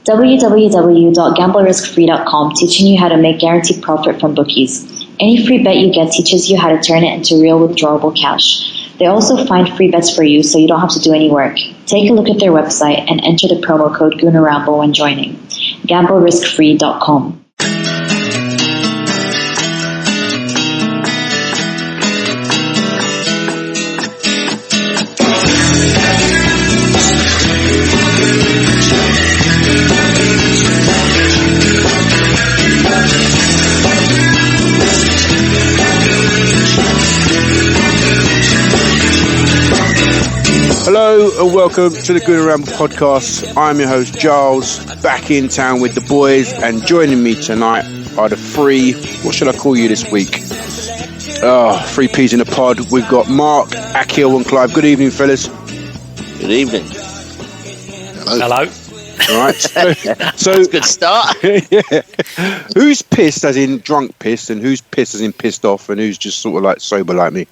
www.gambleriskfree.com, teaching you how to make guaranteed profit from bookies. Any free bet you get teaches you how to turn it into real withdrawable cash. They also find free bets for you so you don't have to do any work. Take a look at their website and enter the promo code GoonerRamble when joining. GambleRiskFree.com. Hello and welcome to the Good Ramble podcast. I'm your host Giles, back in town with the boys, and joining me tonight are the three, what should I call you this week? Three peas in a pod. We've got Mark, Akhil and Clive. Good evening, fellas. Good evening. Hello. All right. So that's a good start. Yeah. Who's pissed as in drunk pissed, and who's pissed as in pissed off, and who's just sort of like sober like me?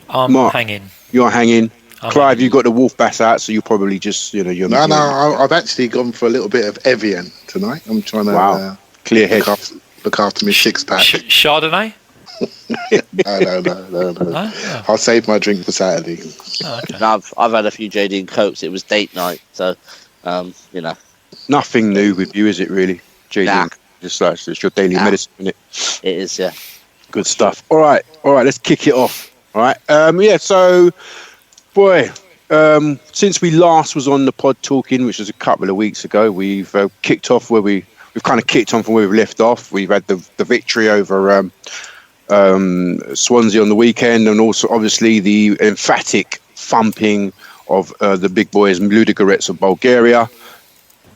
I'm Mark, hanging. You're hanging. Clive, hanging. you got the wolf bass out, so you probably just, you're... No, I've actually gone for a little bit of Evian tonight. I'm trying to clear head. Look after my six-pack. Chardonnay? No. Oh. I'll save my drink for Saturday. Oh, okay. No, I've had a few JD and Cokes. It was date night, so, Nothing new with you, is it, really? JD, Nah. Just like it's your daily medicine, isn't it? It is, yeah. Good stuff. All right, let's kick it off. All right, so... Boy, since we last was on the pod talking, which was a couple of weeks ago, we've kicked off where we've kind of kicked on from where we left off. We've had the victory over Swansea on the weekend, and also obviously the emphatic thumping of the big boys, Ludogorets of Bulgaria.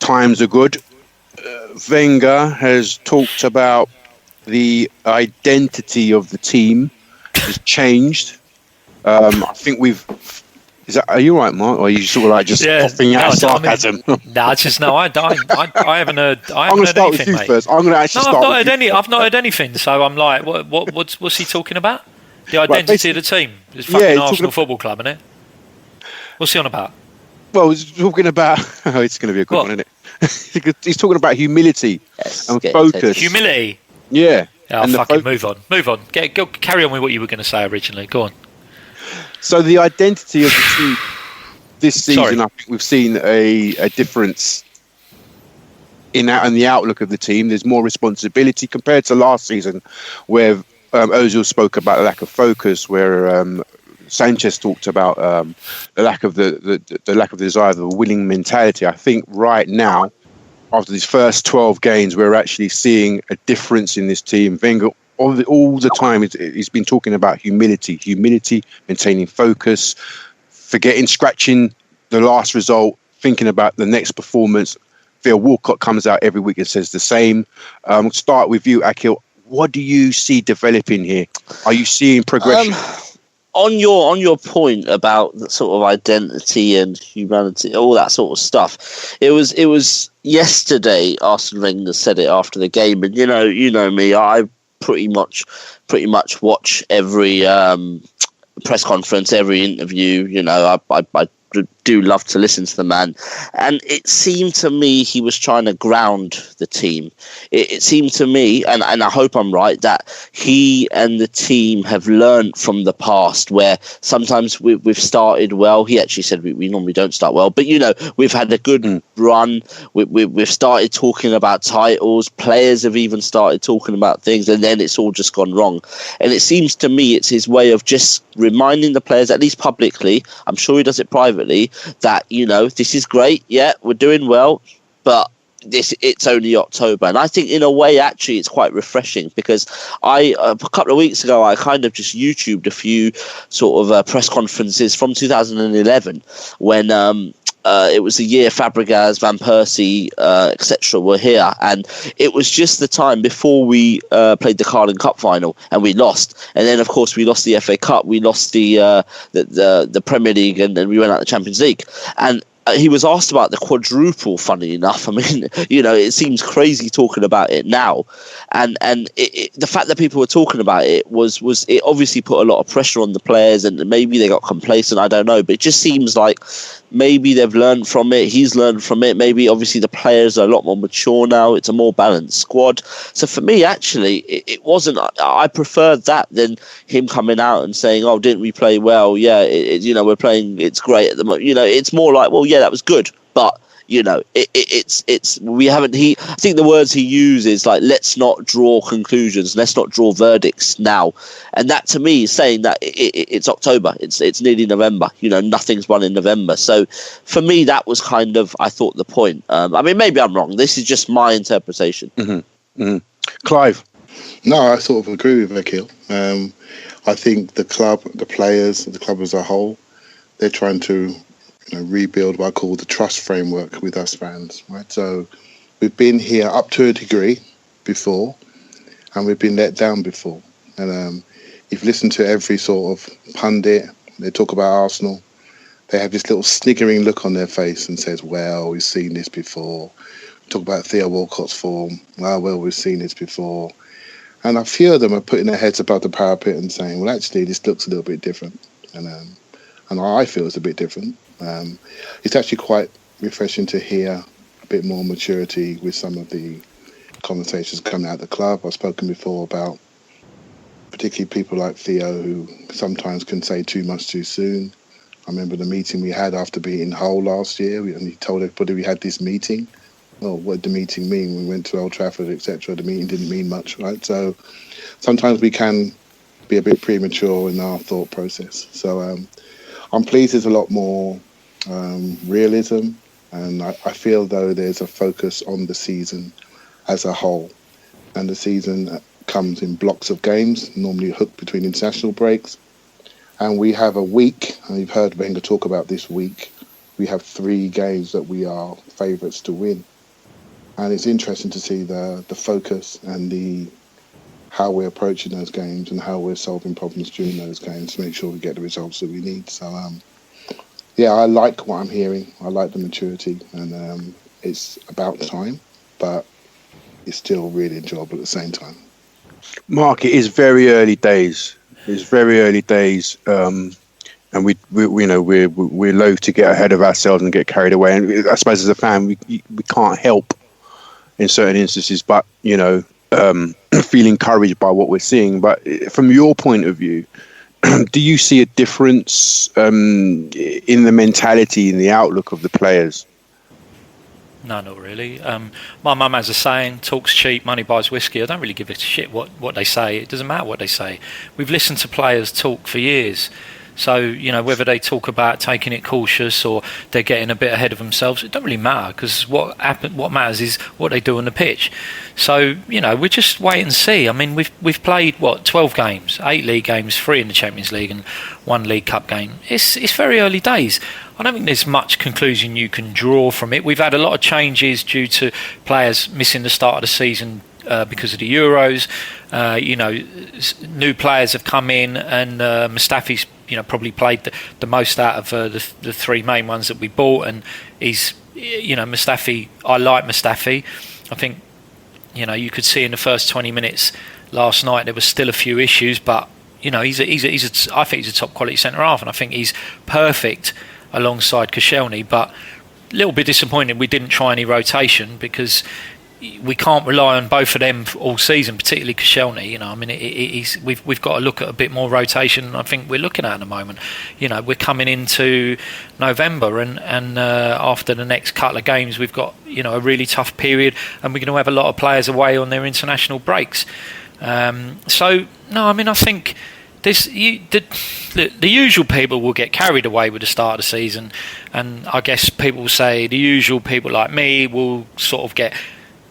Times are good. Wenger has talked about the identity of the team has changed. I think are you right, Mark? Or are you sort of like just coughing out sarcasm? I haven't heard. I'm going to start with you first. I'm going to actually start with you. I've not heard anything. So I'm like, what's he talking about? The identity of the team. It's fucking Arsenal Football Club, isn't it? What's he on about? Well, he's talking about. Oh, it's going to be a good one, isn't it? He's talking about humility and focus. Humility. Yeah. Oh, fucking move on. Go carry on with what you were going to say originally. Go on. So the identity of the team this season, I think we've seen a difference in the outlook of the team. There's more responsibility compared to last season, where Ozil spoke about a lack of focus, where Sanchez talked about the lack of the lack of desire, the winning mentality. I think right now, after these first 12 games, we're actually seeing a difference in this team. Wenger all the time he's been talking about humility, maintaining focus, scratching the last result, thinking about the next performance. Phil Walcott comes out every week and says the same. Start with you, Akhil. What do you see developing here? Are you seeing progression? On your point about the sort of identity and humanity, all that sort of stuff, it was yesterday. Arsene Wenger said it after the game, and you know me, I pretty much watch every press conference, every interview. I do love to listen to the man, and it seemed to me he was trying to ground the team. It seemed to me, and I hope I'm right, that he and the team have learned from the past, where sometimes we've started well. He actually said we normally don't start well, but we've had a good run. We've started talking about titles. Players have even started talking about things, and then it's all just gone wrong. And it seems to me it's his way of just reminding the players, at least publicly, I'm sure he does it privately, that this is great, we're doing well, but it's only October. And I think in a way actually it's quite refreshing, because a couple of weeks ago I kind of just YouTubed a few sort of press conferences from 2011 when it was the year Fabregas, Van Persie, etc. were here, and it was just the time before we played the Carling Cup final, and we lost. And then, of course, we lost the FA Cup, we lost the Premier League, and then we went out the Champions League. And he was asked about the quadruple, funny enough. I mean, it seems crazy talking about it now. And the fact that people were talking about it was it obviously put a lot of pressure on the players, and maybe they got complacent, I don't know. But it just seems like maybe they've learned from it. He's learned from it. Maybe obviously the players are a lot more mature now. It's a more balanced squad. So for me, actually, it wasn't. I preferred that than him coming out and saying, "Oh, didn't we play well? Yeah, we're playing. It's great at the moment." It's more like, "Well, yeah, that was good, but." We haven't. I think the words he uses, like, let's not draw conclusions, let's not draw verdicts now, and that to me is saying that it's October, it's nearly November. Nothing's won in November. So for me, that was kind of, I thought, the point. I mean, maybe I'm wrong. This is just my interpretation. Mm-hmm. Mm-hmm. Clive? No, I sort of agree with Akhil. I think the club, the players, the club as a whole, they're trying to rebuild what I call the trust framework with us fans, right? So we've been here up to a degree before, and we've been let down before. And if you listen to every sort of pundit, they talk about Arsenal, they have this little sniggering look on their face and says, well, we've seen this before. Talk about Theo Walcott's form. Well, we've seen this before. And a few of them are putting their heads above the parapet and saying, well, actually, this looks a little bit different. And I feel it's a bit different. It's actually quite refreshing to hear a bit more maturity with some of the conversations coming out of the club. I've spoken before about particularly people like Theo, who sometimes can say too much too soon. I remember the meeting we had after beating Hull last year, and he told everybody we had this meeting. Well, what did the meeting mean? We went to Old Trafford, etc. The meeting didn't mean much, right? So sometimes we can be a bit premature in our thought process. So I'm pleased there's a lot more realism, and I feel though there's a focus on the season as a whole, and the season comes in blocks of games, normally hooked between international breaks, and we have a week, and you've heard Wenger talk about this week, we have 3 games that we are favourites to win, and it's interesting to see the focus and how we're approaching those games and how we're solving problems during those games to make sure we get the results that we need. So yeah, I like what I'm hearing. I like the maturity, and it's about time, but it's still really enjoyable at the same time. Mark, it is very early days. It's very early days, and we're loath to get ahead of ourselves and get carried away. And I suppose as a fan, we can't help in certain instances, but feel encouraged by what we're seeing. But from your point of view, do you see a difference in the mentality and the outlook of the players? No, not really. My mum has a saying, talk's cheap, money buys whiskey. I don't really give a shit what they say. It doesn't matter what they say. We've listened to players talk for years. So, whether they talk about taking it cautious or they're getting a bit ahead of themselves, it don't really matter, because what matters is what they do on the pitch. So, we just wait and see. I mean, we've played 12 games, 8 league games, 3 in the Champions League and 1 League Cup game. It's very early days. I don't think there's much conclusion you can draw from it. We've had a lot of changes due to players missing the start of the season because of the Euros. New players have come in, and Mustafi's probably played the most out of the 3 main ones that we bought, and he's Mustafi. I like Mustafi. I think you could see in the first 20 minutes last night there was still a few issues, but I think he's a top quality centre half, and I think he's perfect alongside Koscielny. But a little bit disappointed we didn't try any rotation, because we can't rely on both of them all season, particularly Koscielny. I mean, we've got to look at a bit more rotation than I think we're looking at the moment. We're coming into November, and after the next couple of games, we've got a really tough period, and we're going to have a lot of players away on their international breaks. So no, I mean, I think the usual people will get carried away with the start of the season, and I guess people will say the usual people like me will sort of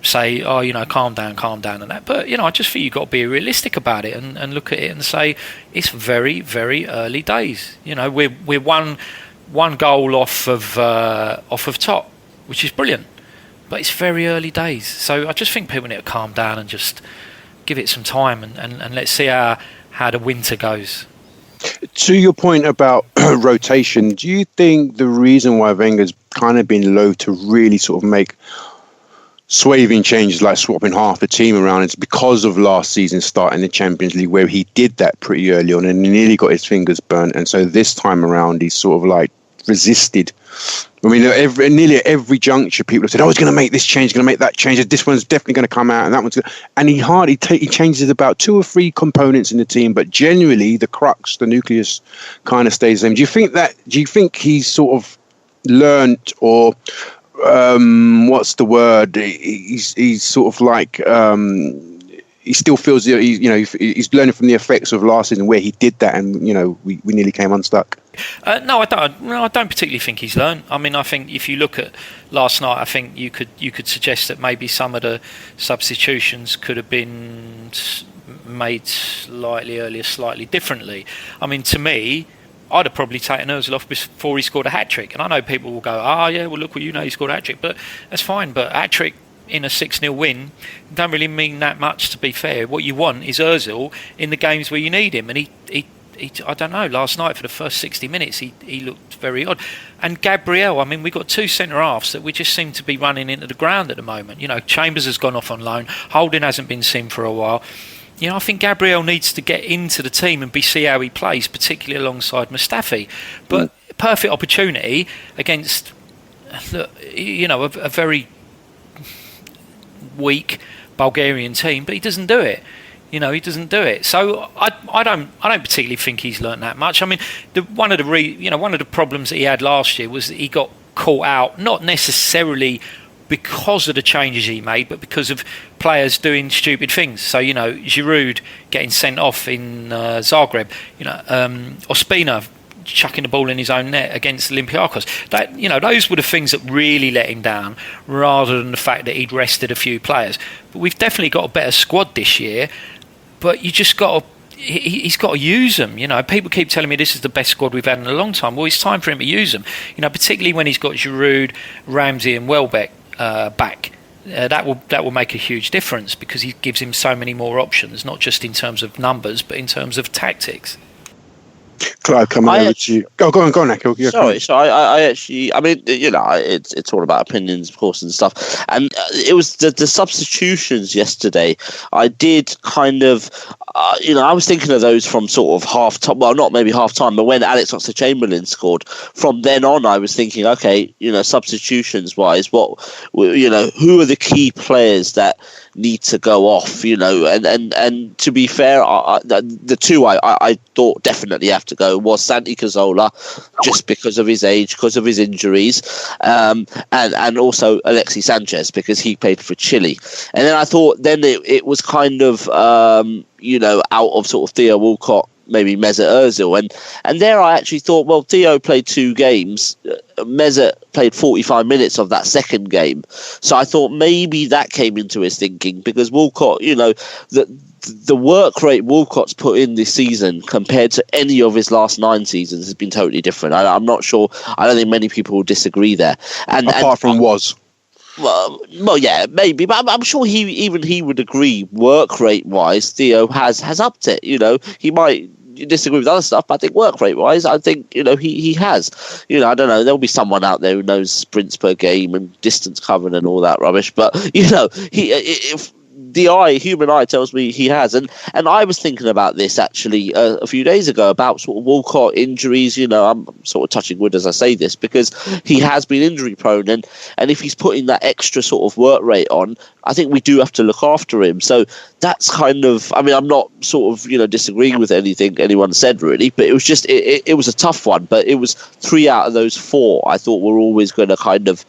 say, calm down and that. But I just think you've got to be realistic about it and look at it and say it's very, very early days. We're one goal off of top, which is brilliant, but it's very early days. So I just think people need to calm down and just give it some time, and let's see how the winter goes. To your point about rotation, do you think the reason why Wenger's kind of been low to really sort of make swerving changes like swapping half the team around is because of last season's start in the Champions League, where he did that pretty early on and he nearly got his fingers burnt, and so this time around he's sort of like resisted I mean, nearly at every juncture, people have said, "Oh, he's going to make this change, going to make that change. This one's definitely going to come out, and that one's." And he changes about 2 or 3 components in the team, but generally the crux, the nucleus, kind of stays the same. Do you think he's sort of learnt, or what's the word? He's sort of like. He still feels he's learning from the effects of last season where he did that, and we nearly came unstuck. No, I don't particularly think he's learned. I mean, I think if you look at last night, I think you could suggest that maybe some of the substitutions could have been made slightly earlier, slightly differently. I mean, to me, I'd have probably taken Ozil off before he scored a hat-trick. And I know people will go, yeah, well, look, he scored a hat-trick. But that's fine. But hat-trick in a 6-0 win don't really mean that much, to be fair. What you want is Ozil in the games where you need him. And he I don't know, last night for the first 60 minutes he looked very odd. And Gabriel, I mean, we've got 2 centre-halves that we just seem to be running into the ground at the moment. Chambers has gone off on loan. Holding hasn't been seen for a while. I think Gabriel needs to get into the team and see how he plays, particularly alongside Mustafi. But perfect opportunity against, a very weak Bulgarian team, but he doesn't do it. He doesn't do it. So I don't particularly think he's learnt that much. I mean, one of the problems that he had last year was that he got caught out, not necessarily because of the changes he made, but because of players doing stupid things. So, Giroud getting sent off in Zagreb, Ospina chucking the ball in his own net against Olympiacos. Those were the things that really let him down, rather than the fact that he'd rested a few players. But we've definitely got a better squad this year, but you just got to... He's got to use them. People keep telling me this is the best squad we've had in a long time. Well, it's time for him to use them. Particularly when he's got Giroud, Ramsey, and Welbeck back. That will make a huge difference, because he gives him so many more options, not just in terms of numbers, but in terms of tactics. Clive, coming over to you. Go on, Akhil. Yeah, sorry, so I actually, I mean, it's all about opinions, of course, and stuff. And it was the substitutions yesterday. I did kind of, I was thinking of those from sort of half time. Well, not maybe half time, but when Alex Oxlade-Chamberlain scored. From then on, I was thinking, okay, substitutions wise, who are the key players that need to go off? And to be fair, the 2 I thought definitely have to go was Santi Cazorla, just because of his age, because of his injuries, and also Alexis Sanchez, because he played for Chile. And then I thought it was kind of out of sort of Theo Walcott, maybe Mesut Ozil, and there I actually thought, well, Theo played 2 games, Mesut played 45 minutes of that second game, so I thought maybe that came into his thinking, because Walcott, the work rate Walcott's put in this season compared to any of his last 9 seasons has been totally different. I'm not sure. I don't think many people will disagree there. Apart from was. Well, yeah, maybe, but I'm sure he would agree. Work rate wise, Theo has upped it. He might disagree with other stuff, but I think work rate wise, I think he has. I don't know. There'll be someone out there who knows sprints per game and distance covered and all that rubbish, but if the human eye tells me he has. And I was thinking about this actually a few days ago, about sort of Walcott injuries. I'm sort of touching wood as I say this, because he has been injury prone, and if he's putting that extra sort of work rate on, I think we do have to look after him. So that's kind of, I mean, I'm not sort of disagreeing with anything anyone said really, but it was just it was a tough one. But it was 3 out of those 4 I thought were always going to kind of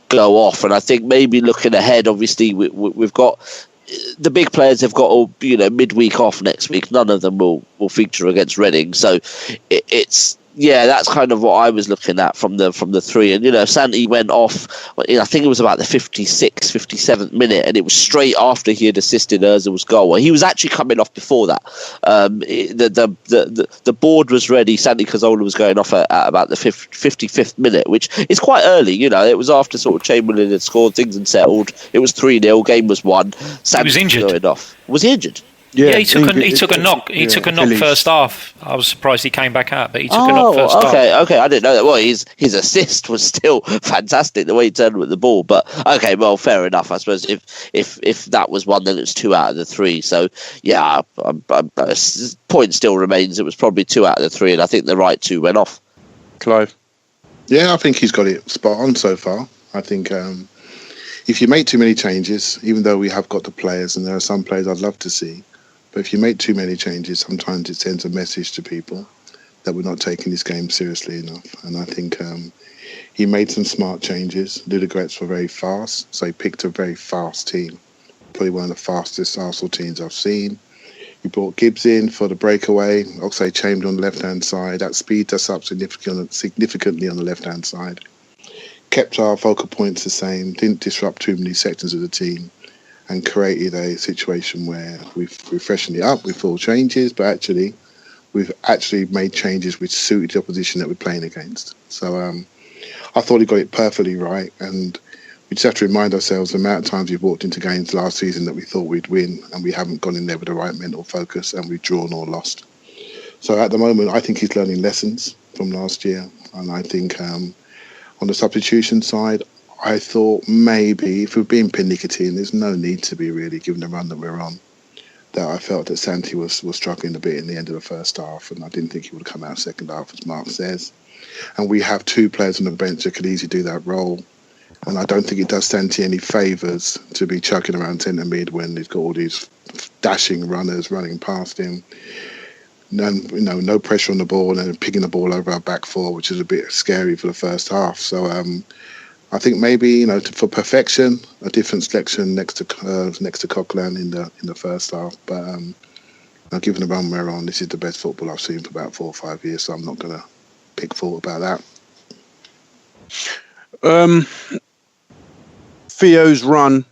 go off. And I think maybe looking ahead, obviously we've got the big players have got midweek off next week. None of them will feature against Reading, so it's that's kind of what I was looking at from the 3. And Santi went off, I think it was about the 56th, 57th minute, and it was straight after he had assisted Ozil's goal. He was actually coming off before that. The board was ready. Santi Cazorla was going off at about the 55th minute, which is quite early. It was after sort of Chamberlain had scored, things and settled. It was 3-0, game was won. Santi was injured. Going off. Was he injured? Yeah, he took a knock. He took a knock first half. I was surprised he came back out, but he took a knock first half. Okay, I didn't know that. Well, his assist was still fantastic, the way he turned with the ball. But okay, well, fair enough. I suppose if that was one, then it's 2 out of the 3. So yeah, point still remains. It was probably 2 out of the 3, and I think the right 2 went off. Clive. Yeah, I think he's got it spot on so far. I think if you make too many changes, even though we have got the players, and there are some players I'd love to see, but if you make too many changes, sometimes it sends a message to people that we're not taking this game seriously enough. And I think he made some smart changes. Ludogorets were very fast, so he picked a very fast team. Probably one of the fastest Arsenal teams I've seen. He brought Gibbs in for the breakaway. Oxlade-Chamberlain on the left-hand side. That speeds us up significantly on the left-hand side. Kept our focal points the same. Didn't disrupt too many sections of the team, and created a situation where we've freshened it up with full changes, but actually we've made changes which suited the opposition that we're playing against. So I thought he got it perfectly right, and we just have to remind ourselves the amount of times we've walked into games last season that we thought we'd win, and we haven't gone in there with the right mental focus, and we've drawn or lost. So at the moment, I think he's learning lessons from last year, and I think on the substitution side, I thought maybe if we're being pernickety, and there's no need to be really given the run that we're on, that I felt that Santi was struggling a bit in the end of the first half, and I didn't think he would come out second half, as Mark says. And we have two players on the bench that could easily do that role. And I don't think it does Santi any favours to be chucking around centre mid when he's got all these dashing runners running past him. No pressure on the ball and picking the ball over our back four, which is a bit scary for the first half. So I think maybe for perfection, a different selection next to Coquelin in the first half. But given the run we're on, this is the best football I've seen for about 4 or 5 years. So I'm not going to pick fault about that. Theo's run.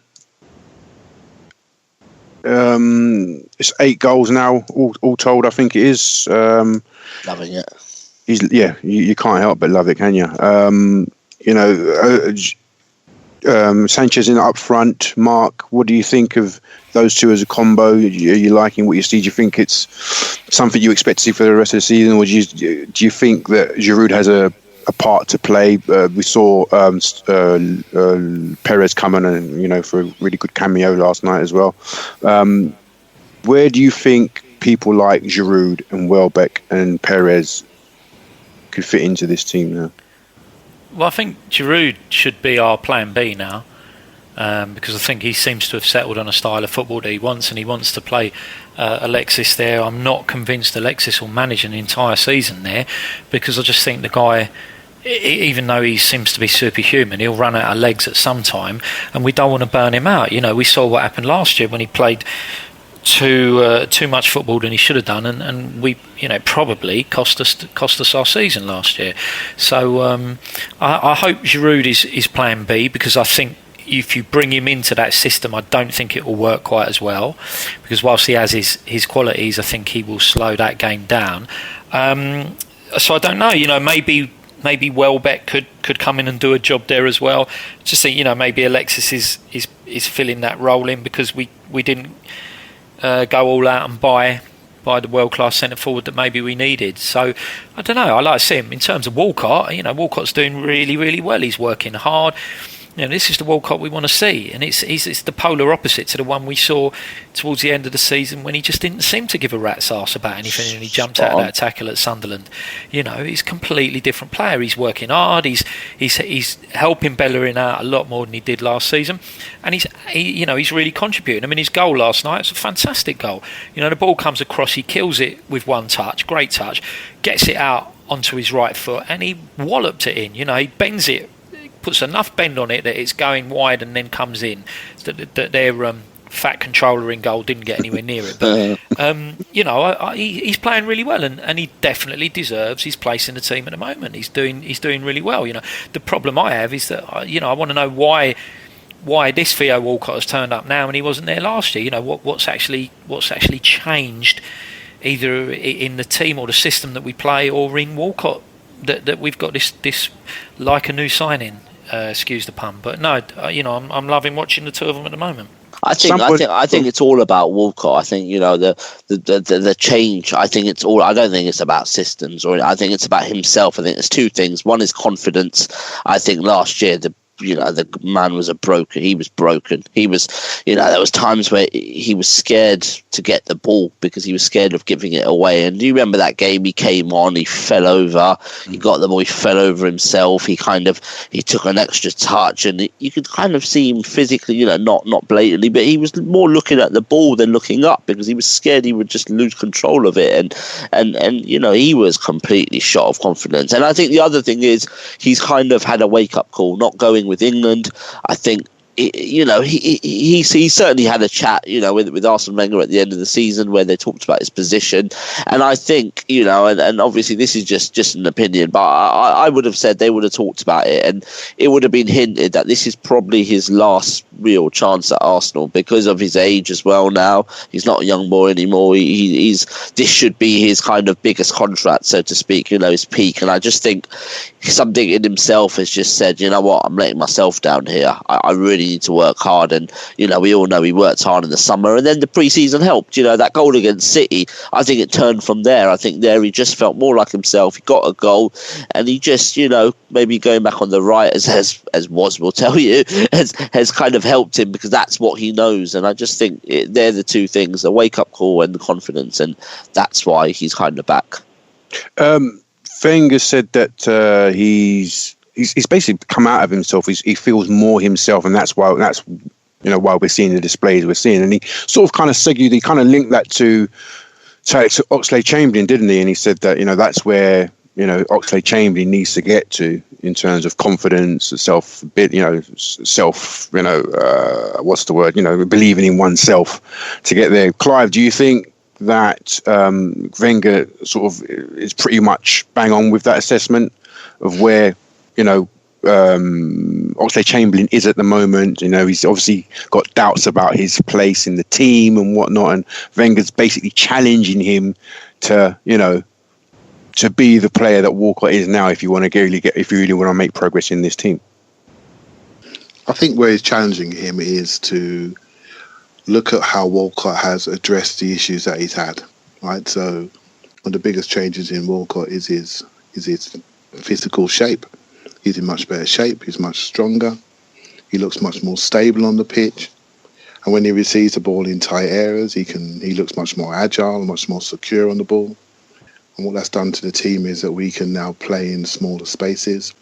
It's 8 goals now, all told. I think it is. Loving it. You can't help but love it, can you? Sanchez in up front. Mark, what do you think of those two as a combo? Are you liking what you see? Do you think it's something you expect to see for the rest of the season, or do you think that Giroud has a part to play? We saw Perez come on and for a really good cameo last night as well. Where do you think people like Giroud and Welbeck and Perez could fit into this team now? Well, I think Giroud should be our plan B now, because I think he seems to have settled on a style of football that he wants, and he wants to play Alexis there. I'm not convinced Alexis will manage an entire season there, because I just think the guy, even though he seems to be superhuman, he'll run out of legs at some time, and we don't want to burn him out. We saw what happened last year when he played too much football than he should have done, and we probably cost us our season last year. So I hope Giroud is plan B, because I think if you bring him into that system, I don't think it will work quite as well, because whilst he has his qualities, I think he will slow that game down. So I don't know, maybe Welbeck could come in and do a job there as well. Just think, maybe Alexis is filling that role in, because we didn't go all out and buy the world-class centre forward that maybe we needed. So I don't know. I like to see him. In terms of Walcott, Walcott's doing really, really well. He's working hard. This is the Walcott we want to see, and it's the polar opposite to the one we saw towards the end of the season, when he just didn't seem to give a rat's arse about anything, and he jumped out of that tackle at Sunderland. He's a completely different player. He's working hard. He's helping Bellerin out a lot more than he did last season, and he's really contributing. I mean, his goal last night was a fantastic goal. The ball comes across, he kills it with one touch, great touch, gets it out onto his right foot, and he walloped it in. He bends it, puts enough bend on it that it's going wide and then comes in. That their fat controller in goal didn't get anywhere near it. But he's playing really well, and he definitely deserves his place in the team at the moment. He's doing really well. The problem I have is that I want to know why this Theo Walcott has turned up now and he wasn't there last year. What's actually changed, either in the team or the system that we play, or in Walcott, that we've got this like a new signing. Excuse the pun, but no, I'm loving watching the two of them at the moment. I think it's all about Walcott. I think the change. I think it's all. I don't think it's about systems, or I think it's about himself. I think there's two things. One is confidence. I think last year the man was he was broken. He was, there was times where he was scared to get the ball because he was scared of giving it away. And do you remember that game? He came on, he fell over, he got the ball, he fell over himself. He took an extra touch, and you could kind of see him physically, not blatantly, but he was more looking at the ball than looking up because he was scared he would just lose control of it. And he was completely shot of confidence. And I think the other thing is he's kind of had a wake-up call, not going with England. I think he certainly had a chat with Arsene Wenger at the end of the season where they talked about his position, and I think and obviously this is just an opinion, but I would have said they would have talked about it, and it would have been hinted that this is probably his last real chance at Arsenal because of his age as well. Now he's not a young boy anymore. This should be his kind of biggest contract, so to speak, his peak, and I just think something in himself has just said, you know what, I'm letting myself down here. I really need to work hard. And we all know he worked hard in the summer, and then the pre-season helped. That goal against City, I think it turned from there. I think there he just felt more like himself. He got a goal, and he just maybe going back on the right, as Woz will tell you, has kind of helped him because that's what he knows. And I just think they're the two things, the wake-up call and the confidence, and that's why he's kind of back. Wenger said that he's basically come out of himself. He feels more himself, and that's why we're seeing the displays we're seeing. And he sort of kind of segued, he kind of linked that to Oxlade-Chamberlain, didn't he? And he said that that's where Oxlade-Chamberlain needs to get to in terms of confidence, believing in oneself to get there. Clive, do you think that Wenger sort of is pretty much bang on with that assessment of where Oxlade-Chamberlain is at the moment? He's obviously got doubts about his place in the team and whatnot, and Wenger's basically challenging him to be the player that Walcott is now if you really want to make progress in this team. I think where he's challenging him is to look at how Walcott has addressed the issues that he's had, right? So one of the biggest changes in Walcott is his physical shape. He's in much better shape. He's much stronger. He looks much more stable on the pitch. And when he receives the ball in tight areas, he looks much more agile, much more secure on the ball. And what that's done to the team is that we can now play in smaller spaces.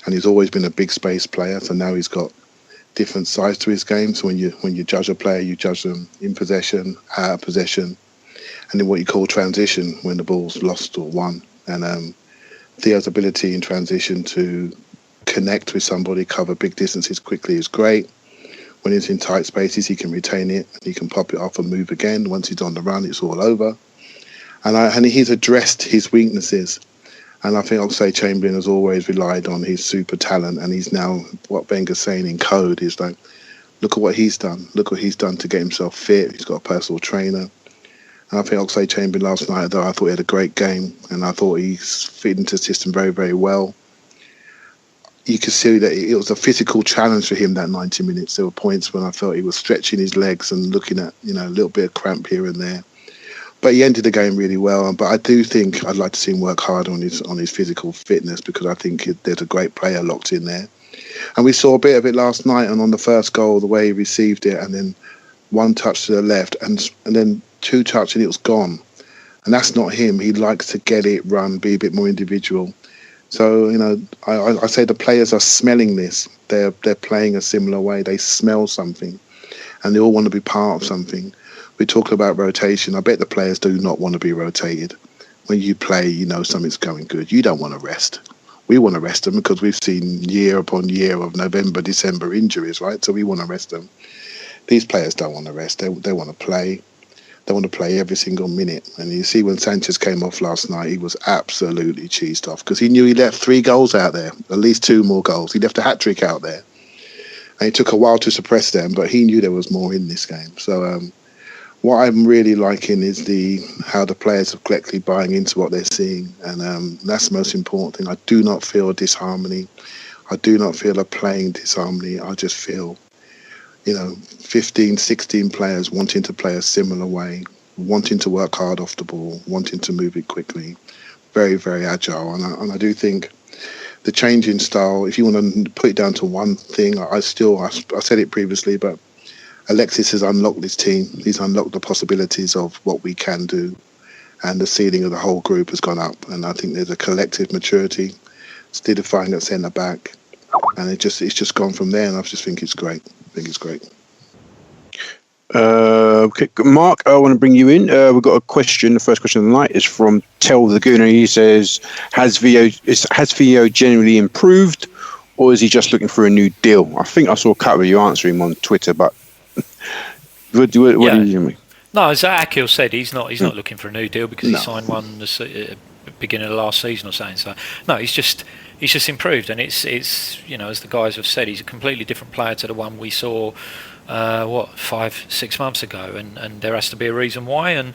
And he's always been a big space player, so now he's got different sides to his game. So when you judge a player, you judge them in possession, out of possession, and in what you call transition, when the ball's lost or won. And Theo's ability in transition to connect with somebody, cover big distances quickly is great. When he's in tight spaces, he can retain it, he can pop it off and move again. Once he's on the run, it's all over. And he's addressed his weaknesses. And I think Oxlade-Chamberlain has always relied on his super talent, and he's now, what Wenger's saying in code is like, look at what he's done. Look what he's done to get himself fit. He's got a personal trainer. And I think Oxlade-Chamberlain last night, though, I thought he had a great game, and I thought he's fit into the system very, very well. You could see that it was a physical challenge for him, that 90 minutes. There were points when I felt he was stretching his legs and looking at, a little bit of cramp here and there. But he ended the game really well. But I do think I'd like to see him work harder on his physical fitness, because I think there's a great player locked in there. And we saw a bit of it last night, and on the first goal, the way he received it, and then one touch to the left, and then two touch, and it was gone. And that's not him. He likes to get it, run, be a bit more individual. So, I say the players are smelling this. They're playing a similar way. They smell something, and they all want to be part of something. We talk about rotation. I bet the players do not want to be rotated. When you play, something's going good. You don't want to rest. We want to rest them because we've seen year upon year of November, December injuries, right? So we want to rest them. These players don't want to rest. They want to play. They want to play every single minute. And you see when Sanchez came off last night, he was absolutely cheesed off because he knew he left 3 goals out there, at least 2 more goals. He left a hat-trick out there. And it took a while to suppress them, but he knew there was more in this game. So what I'm really liking is how the players are collectively buying into what they're seeing. And that's the most important thing. I do not feel a disharmony. I do not feel a playing disharmony. I just feel 15, 16 players wanting to play a similar way, wanting to work hard off the ball, wanting to move it quickly, very, very agile. And I do think the change in style, if you want to put it down to one thing, I said it previously, but Alexis has unlocked this team. He's unlocked the possibilities of what we can do, and the ceiling of the whole group has gone up. And I think there's a collective maturity, solidifying at centre back, and it's just gone from there. And I just think it's great. Okay, Mark, I want to bring you in. We've got a question. The first question of the night is from Tell the Gooner. He says, has Theo generally improved, or is he just looking for a new deal? I think I saw a couple of you answer him on Twitter, but what do you mean? No, as Akhil said, he's not looking for a new deal because he signed one at the beginning of last season or something. So no, he's just improved, and it's as the guys have said, he's a completely different player to the one we saw 5-6 months ago, and there has to be a reason why, and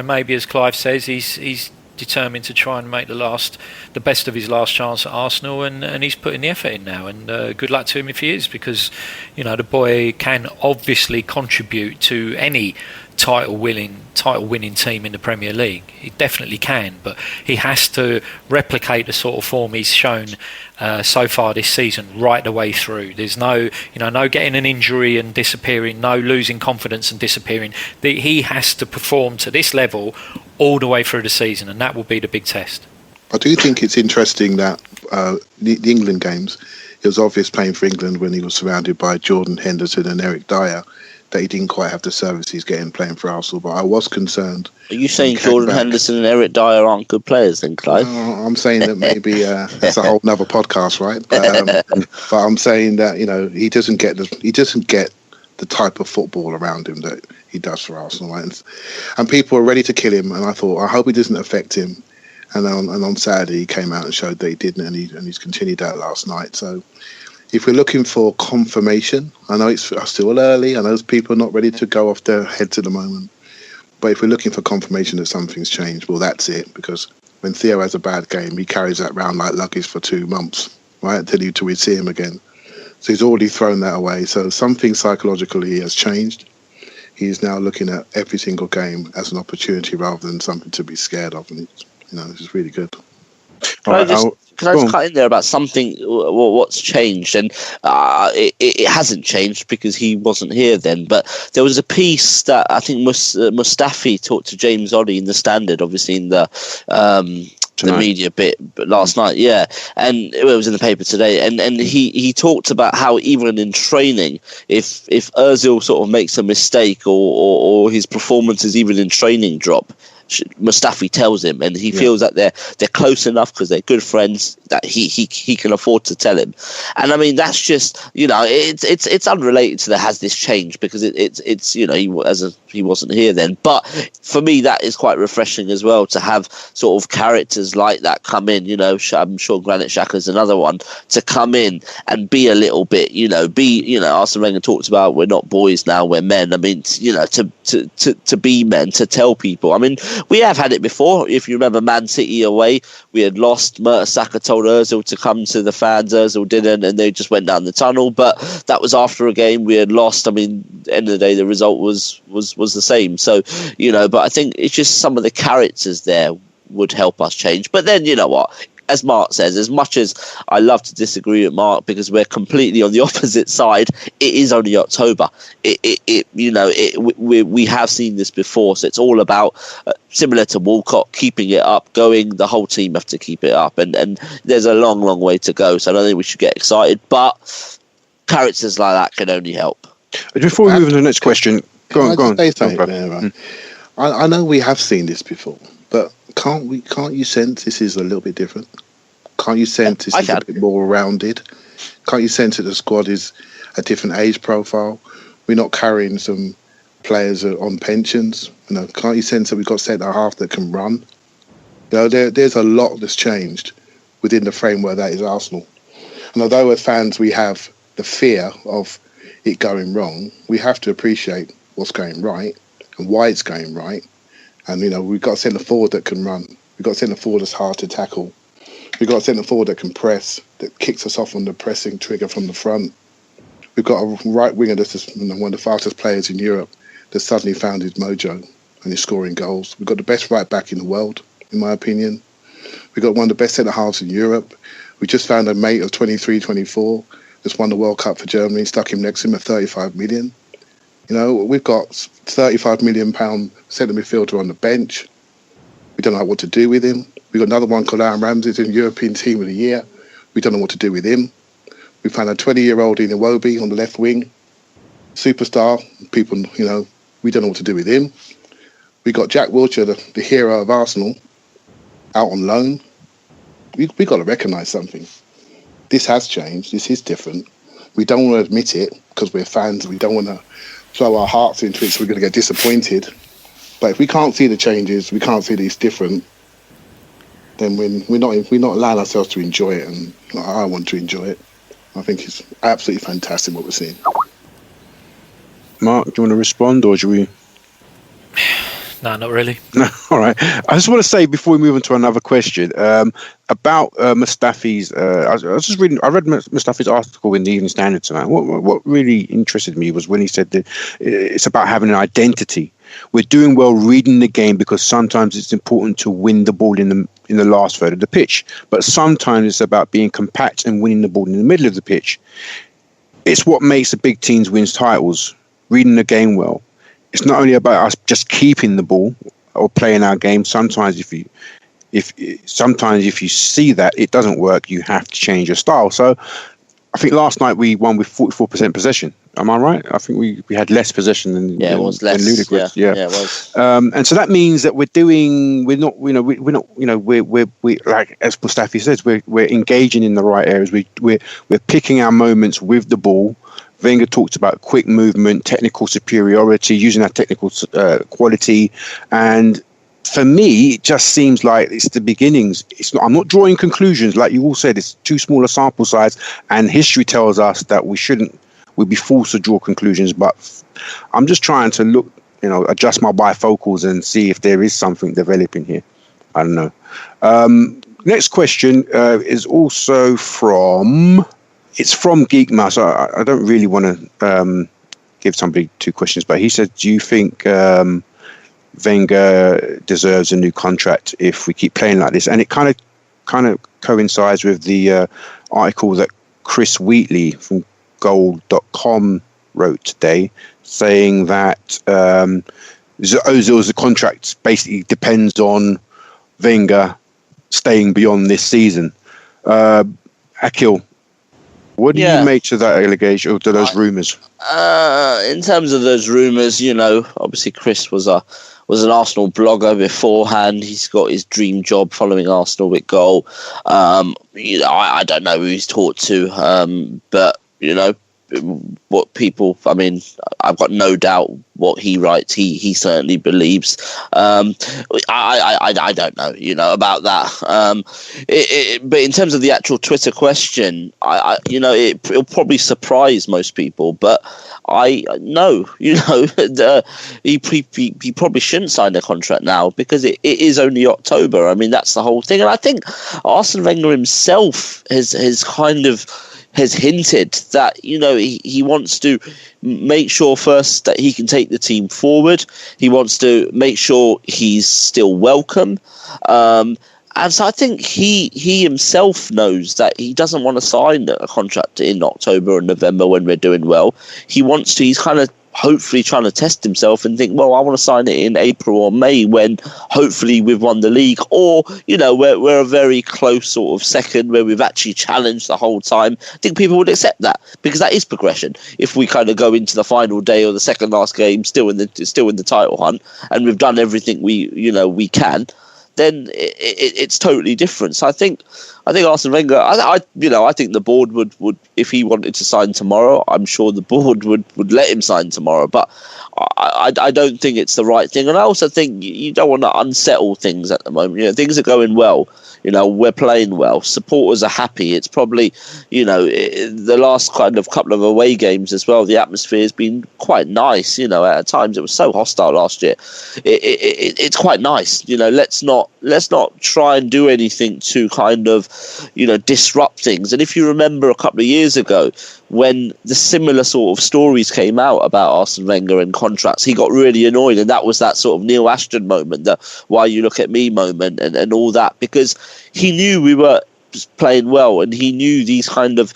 maybe, as Clive says, he's determined to try and make the best of his last chance at Arsenal, and he's putting the effort in now, and good luck to him if he is, because the boy can obviously contribute to any title winning team in the Premier League. He definitely can, but he has to replicate the sort of form he's shown so far this season right the way through. There's no getting an injury and disappearing, no losing confidence and disappearing. He has to perform to this level all the way through the season, and that will be the big test. I do think it's interesting that the England games, it was obvious playing for England when he was surrounded by Jordan Henderson and Eric Dyer, that he didn't quite have the service he's getting playing for Arsenal. But I was concerned. Are you saying Jordan Henderson and Eric Dyer aren't good players then, Clive? I'm saying that maybe that's a whole nother podcast, right? But I'm saying that he doesn't get the type of football around him that he does for Arsenal, right? And people are ready to kill him. And I thought, I hope it doesn't affect him. And on Saturday he came out and showed that he didn't, and he's continued that last night. So if we're looking for confirmation, I know it's still early. I know people are not ready to go off their heads at the moment. But if we're looking for confirmation that something's changed, well, that's it. Because when Theo has a bad game, he carries that around like luggage for 2 months, right, until we see him again. So he's already thrown that away. So something psychologically has changed. He's now looking at every single game as an opportunity rather than something to be scared of. And it's just really good. Can I just cut in there about something, what's changed? And it hasn't changed because he wasn't here then. But there was a piece that I think Mustafi talked to James Oddie in the Standard, obviously in the media bit last night, yeah. And it was in the paper today. And he talked about how even in training, if Ozil sort of makes a mistake or his performances even in training drop, Mustafi tells him, and he feels that they're close enough because they're good friends that he can afford to tell him. And I mean, that's just it's unrelated to the has this changed, because it's he wasn't here then. But for me, that is quite refreshing as well, to have sort of characters like that come in. I'm sure Granit Xhaka's another one, to come in and be a little bit, Arsene Wenger talks about we're not boys now, we're men. I mean, to be men, to tell people. I mean, we have had it before. If you remember Man City away, we had lost. Mertesacker told Ozil to come to the fans. Ozil didn't, and they just went down the tunnel. But that was after a game we had lost. I mean, at the end of the day, the result was the same. So, but I think it's just some of the characters there would help us change. But then, you know what? As Mark says, as much as I love to disagree with Mark because we're completely on the opposite side, it is only October. We have seen this before, so it's all about similar to Walcott, keeping it up, going. The whole team have to keep it up, and there's a long, long way to go. So I don't think we should get excited, but characters like that can only help. Before we move on to the next question, go on. I know we have seen this before, but can't you sense this is a little bit different? Can't you sense this is a bit more rounded? Can't you sense that the squad is a different age profile? We're not carrying some players on pensions. Can't you sense that we've got centre half that can run? There's a lot that's changed within the framework that is Arsenal. And although as fans we have the fear of it going wrong, we have to appreciate what's going right and why it's going right. And, we've got a centre forward that can run. We've got a centre forward that's hard to tackle. We've got a centre forward that can press, that kicks us off on the pressing trigger from the front. We've got a right winger that's just, one of the fastest players in Europe that suddenly found his mojo and is scoring goals. We've got the best right back in the world, in my opinion. We've got one of the best centre halves in Europe. We just found a mate of 23, 24, just won the World Cup for Germany, stuck him next to him at 35 million. You know, we've got £35 million centre midfielder on the bench. We don't know what to do with him. We've got another one called Aaron Ramsey, who's in European Team of the Year. We don't know what to do with him. We found a 20-year-old in Iwobi on the left wing. Superstar. People, you know, we don't know what to do with him. We got Jack Wilshere, the hero of Arsenal, out on loan. We got to recognise something. This has changed. This is different. We don't want to admit it because we're fans. We don't want to throw our hearts into it, so we're going to get disappointed. But if we can't see the changes, we can't see that it's different, then we're not allowing ourselves to enjoy it. And I want to enjoy it. I think it's absolutely fantastic what we're seeing. Mark, do you want to respond, or do we? No, not really. No, all right. I just want to say before we move on to another question about Mustafi's. I was just reading. I read Mustafi's article in the Evening Standard tonight. What really interested me was when he said that it's about having an identity. We're doing well reading the game because sometimes it's important to win the ball in the last third of the pitch, but sometimes it's about being compact and winning the ball in the middle of the pitch. It's what makes the big teams win titles. Reading the game well. It's not only about us just keeping the ball or playing our game. Sometimes if you see that it doesn't work, you have to change your style. So I think last night we won with 44% possession. Am I right? I think we had less possession than it was less. Ludicrous. Yeah, it was. And so that means that we're like as Mustafi says, we're engaging in the right areas. We're picking our moments with the ball. Wenger talked about quick movement, technical superiority, using our technical quality, and for me, it just seems like it's the beginnings. I'm not drawing conclusions, like you all said. It's too small a sample size, and history tells us that we'd be forced to draw conclusions. But I'm just trying to look, adjust my bifocals and see if there is something developing here. I don't know. Next question is also from. It's from Geek Mouse. I don't really want to give somebody two questions, but he said, do you think Wenger deserves a new contract if we keep playing like this? And it kind of coincides with the article that Chris Wheatley from gold.com wrote today, saying that Ozil's contract basically depends on Wenger staying beyond this season. Akil, what do you make to that allegation or to those rumours? In terms of those rumours, obviously Chris was an Arsenal blogger beforehand. He's got his dream job following Arsenal with Goal. I don't know who he's talked to, but what people. I mean, I've got no doubt what he writes. He certainly believes. I don't know, about that. But in terms of the actual Twitter question, it'll probably surprise most people. But I know, he probably shouldn't sign a contract now because it is only October. I mean, that's the whole thing. And I think Arsene Wenger himself has hinted that he wants to make sure first that he can take the team forward. He wants to make sure he's still welcome. And so I think he himself knows that he doesn't want to sign a contract in October or November when we're doing well. He's kind of hopefully trying to test himself and think, well, I want to sign it in April or May when hopefully we've won the league, or we're a very close sort of second where we've actually challenged the whole time. I think people would accept that because that is progression. If we kind of go into the final day or the second last game still in the title hunt and we've done everything we can, then it's totally different. So I think Arsene Wenger, I think the board would if he wanted to sign tomorrow, I'm sure the board would let him sign tomorrow. But I don't think it's the right thing. And I also think you don't want to unsettle things at the moment. Things are going well. We're playing well. Supporters are happy. It's probably, the last kind of couple of away games as well. The atmosphere has been quite nice. At times it was so hostile last year. It's quite nice. Let's not try and do anything to kind of, disrupt things. And if you remember a couple of years ago, when the similar sort of stories came out about Arsene Wenger and contracts, he got really annoyed, and that was that sort of Neil Ashton moment, the "why you look at me" moment, and all that, because he knew we were playing well, and he knew these kind of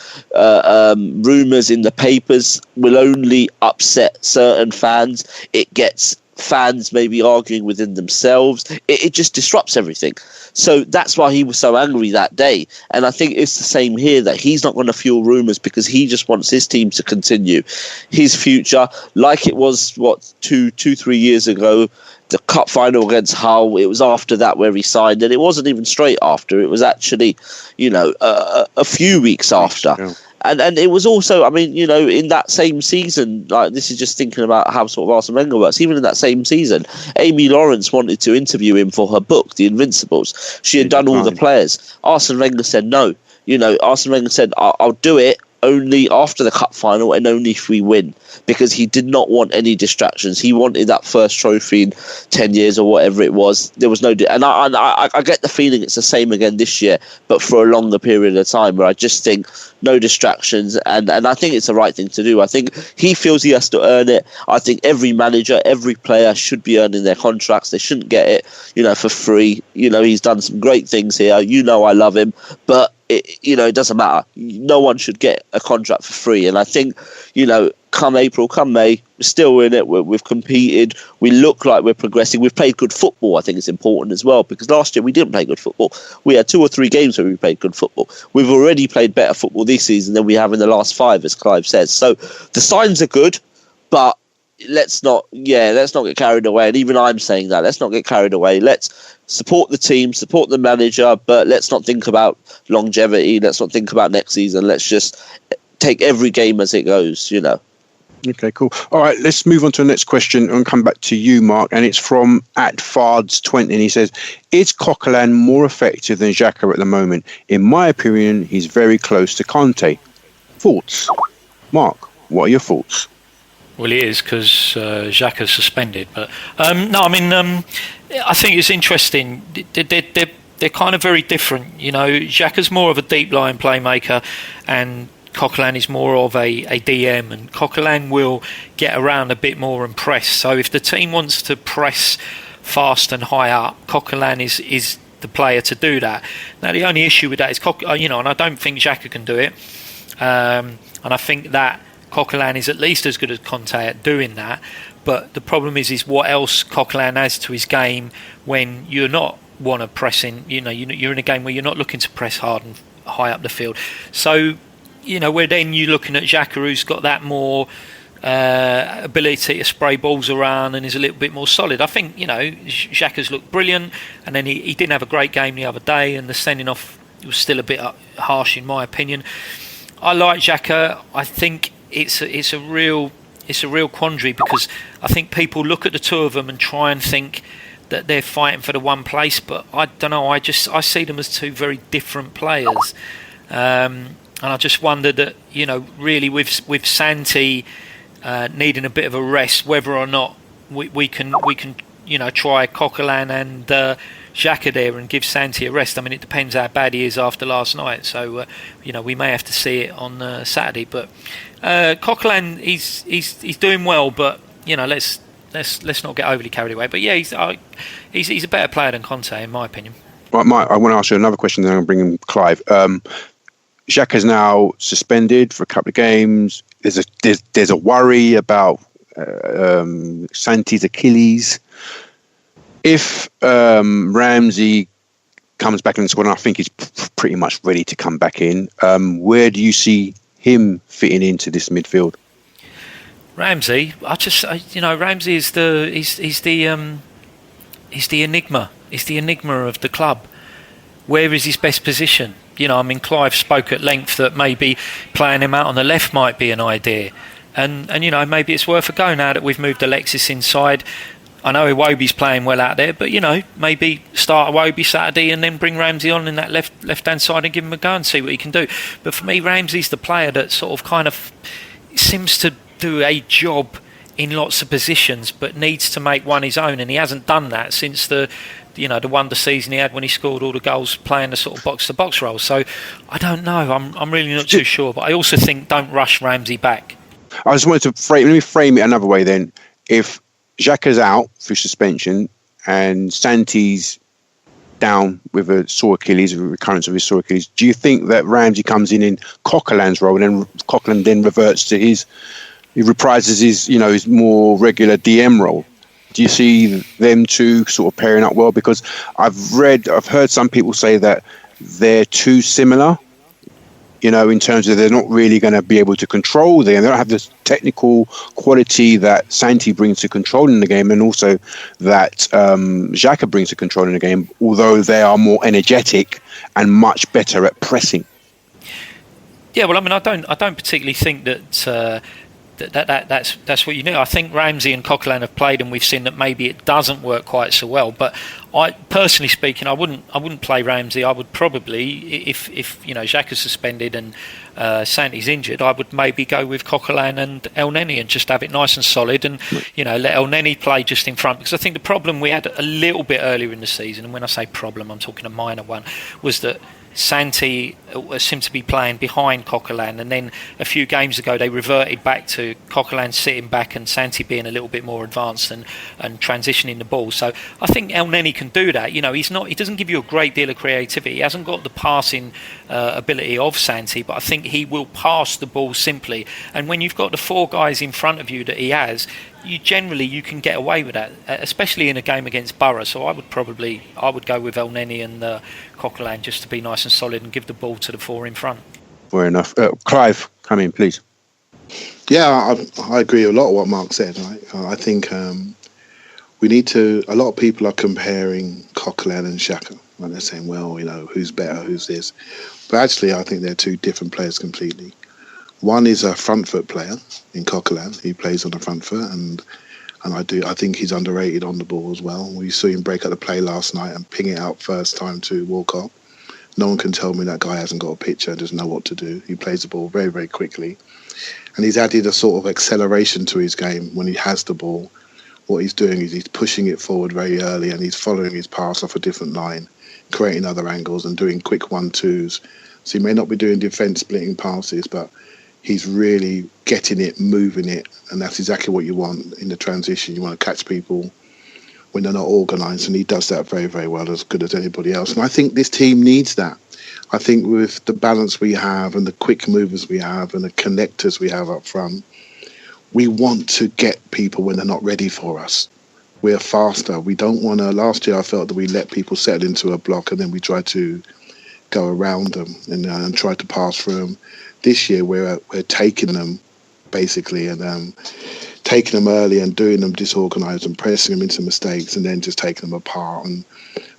rumours in the papers will only upset certain fans. It gets fans maybe arguing within themselves. It just disrupts everything. So that's why he was so angry that day. And I think it's the same here, that he's not going to fuel rumours because he just wants his team to continue his future like it was, 2-3 years ago, the cup final against Hull. It was after that where he signed, and it wasn't even straight after. It was actually, a few weeks after. Yeah. And it was also, I mean, in that same season, like, this is just thinking about how sort of Arsene Wenger works. Even in that same season, Amy Lawrence wanted to interview him for her book, The Invincibles. She had done all the players. Arsene Wenger said no. Arsene Wenger said, I'll do it only after the cup final and only if we win, because he did not want any distractions. He wanted that first trophy in 10 years or whatever it was. There was no, and I get the feeling it's the same again this year, but for a longer period of time, where I just think no distractions, and I think it's the right thing to do. I think he feels he has to earn it. I think every manager, every player should be earning their contracts. They shouldn't get it, for free. He's done some great things here. I love him, but it doesn't matter. No one should get a contract for free. And I think, come April, come May, we're still in it. We've competed. We look like we're progressing. We've played good football. I think it's important as well, because last year we didn't play good football. We had 2 or 3 games where we played good football. We've already played better football this season than we have in the last 5, as Clive says. So the signs are good, but let's not get carried away. And even I'm saying that, let's not get carried away. Let's support the team, support the manager, but let's not think about longevity. Let's not think about next season. Let's just take every game as it goes, Okay, cool. All right, let's move on to the next question and come back to you, Mark. And it's from @Fards20, and he says, is Coquelin more effective than Xhaka at the moment? In my opinion, he's very close to Conte. Thoughts? Mark, what are your thoughts? Well, he is, because Xhaka's suspended. But I think it's interesting. They're kind of very different. Xhaka's more of a deep-line playmaker, and Coquelin is more of a DM, and Coquelin will get around a bit more and press. So if the team wants to press fast and high up, Coquelin is the player to do that. Now, the only issue with that is, and I don't think Xhaka can do it. And I think that Coquelin is at least as good as Conte at doing that. But the problem is what else Coquelin adds to his game when you're not want to pressing. You're in a game where you're not looking to press hard and high up the field. So, where then you're looking at Xhaka, who's got that more ability to spray balls around and is a little bit more solid. I think, Xhaka's looked brilliant, and then he didn't have a great game the other day, and the sending off was still a bit harsh in my opinion. I like Xhaka. I think it's a real quandary, because I think people look at the two of them and try and think that they're fighting for the one place, but I don't know. I see them as two very different players. And I just wonder that, really with Santi needing a bit of a rest, whether or not we can try Coquelin and Xhaka there and give Santi a rest. I mean, it depends how bad he is after last night. So we may have to see it on Saturday. But Coquelin, he's doing well, but let's not get overly carried away. But yeah, he's a better player than Conte, in my opinion. Right, Mike, I want to ask you another question, then I'm going to bring in Clive. Xhaka's now suspended for a couple of games. There's a worry about Santi's Achilles. If Ramsey comes back in the squad, and I think he's pretty much ready to come back in, where do you see him fitting into this midfield? Ramsey, Ramsey is the enigma. He's the enigma of the club. Where is his best position? Clive spoke at length that maybe playing him out on the left might be an idea. And maybe it's worth a go now that we've moved Alexis inside. I know Iwobi's playing well out there, but, maybe start Iwobi Saturday and then bring Ramsey on in that left-hand side and give him a go and see what he can do. But for me, Ramsey's the player that sort of kind of seems to do a job in lots of positions, but needs to make one his own, and he hasn't done that since the wonder season he had when he scored all the goals playing the sort of box-to-box role. So I don't know. I'm really not too sure, but I also think don't rush Ramsey back. I just wanted to let me frame it another way then. If Xhaka's out for suspension and Santi's down with a sore Achilles, a recurrence of his sore Achilles. Do you think that Ramsey comes in Coquelin's role, and then Coquelin then reverts to he reprises his more regular DM role? Do you see them two sort of pairing up well? Because I've heard some people say that they're too similar, in terms of they're not really going to be able to control the game. They don't have the technical quality that Santi brings to controlling the game, and also that Xhaka brings to controlling the game, although they are more energetic and much better at pressing. Yeah, well, I mean, I don't particularly think that that's what you need. I think Ramsey and Coquelin have played, and we've seen that maybe it doesn't work quite so well. But I, personally speaking, I wouldn't play Ramsey. I would probably, if Xhaka's suspended and Santi's injured, I would maybe go with Coquelin and El Neni and just have it nice and solid, and let El Neni play just in front. Because I think the problem we had a little bit earlier in the season, and when I say problem, I'm talking a minor one, was that Santi seemed to be playing behind Coquelin, and then a few games ago they reverted back to Coquelin sitting back and Santi being a little bit more advanced and transitioning the ball. So I think El Neni can do that. He doesn't give you a great deal of creativity. He hasn't got the passing ability of Santi, but I think he will pass the ball simply. And when you've got the four guys in front of you that he has, you can get away with that, especially in a game against Borough. So I would go with El Neni and Coquelin just to be nice and solid and give the ball to the four in front. Fair enough. Clive, come in, please. Yeah, I agree with a lot of what Mark said. I think we need to. A lot of people are comparing Coquelin and Xhaka. Like they're saying, well, who's better, who's this? But actually, I think they're two different players completely. One is a front foot player in Coquelin. He plays on the front foot, and I think he's underrated on the ball as well. We saw him break up the play last night and ping it out first time to Walcott. No one can tell me that guy hasn't got a picture and doesn't know what to do. He plays the ball very, very quickly. And he's added a sort of acceleration to his game when he has the ball. What he's doing is he's pushing it forward very early, and he's following his pass off a different line, creating other angles and doing quick 1-2s. So he may not be doing defence splitting passes, but he's really getting it, moving it, and that's exactly what you want in the transition. You want to catch people when they're not organised, and he does that very, very well, as good as anybody else. And I think this team needs that. I think with the balance we have and the quick movers we have and the connectors we have up front, we want to get people when they're not ready for us. We're faster. We don't want to... Last year I felt that we let people settle into a block and then we tried to go around them and try to pass through them. This year we're taking them basically and taking them early and doing them disorganised and pressing them into mistakes and then just taking them apart. And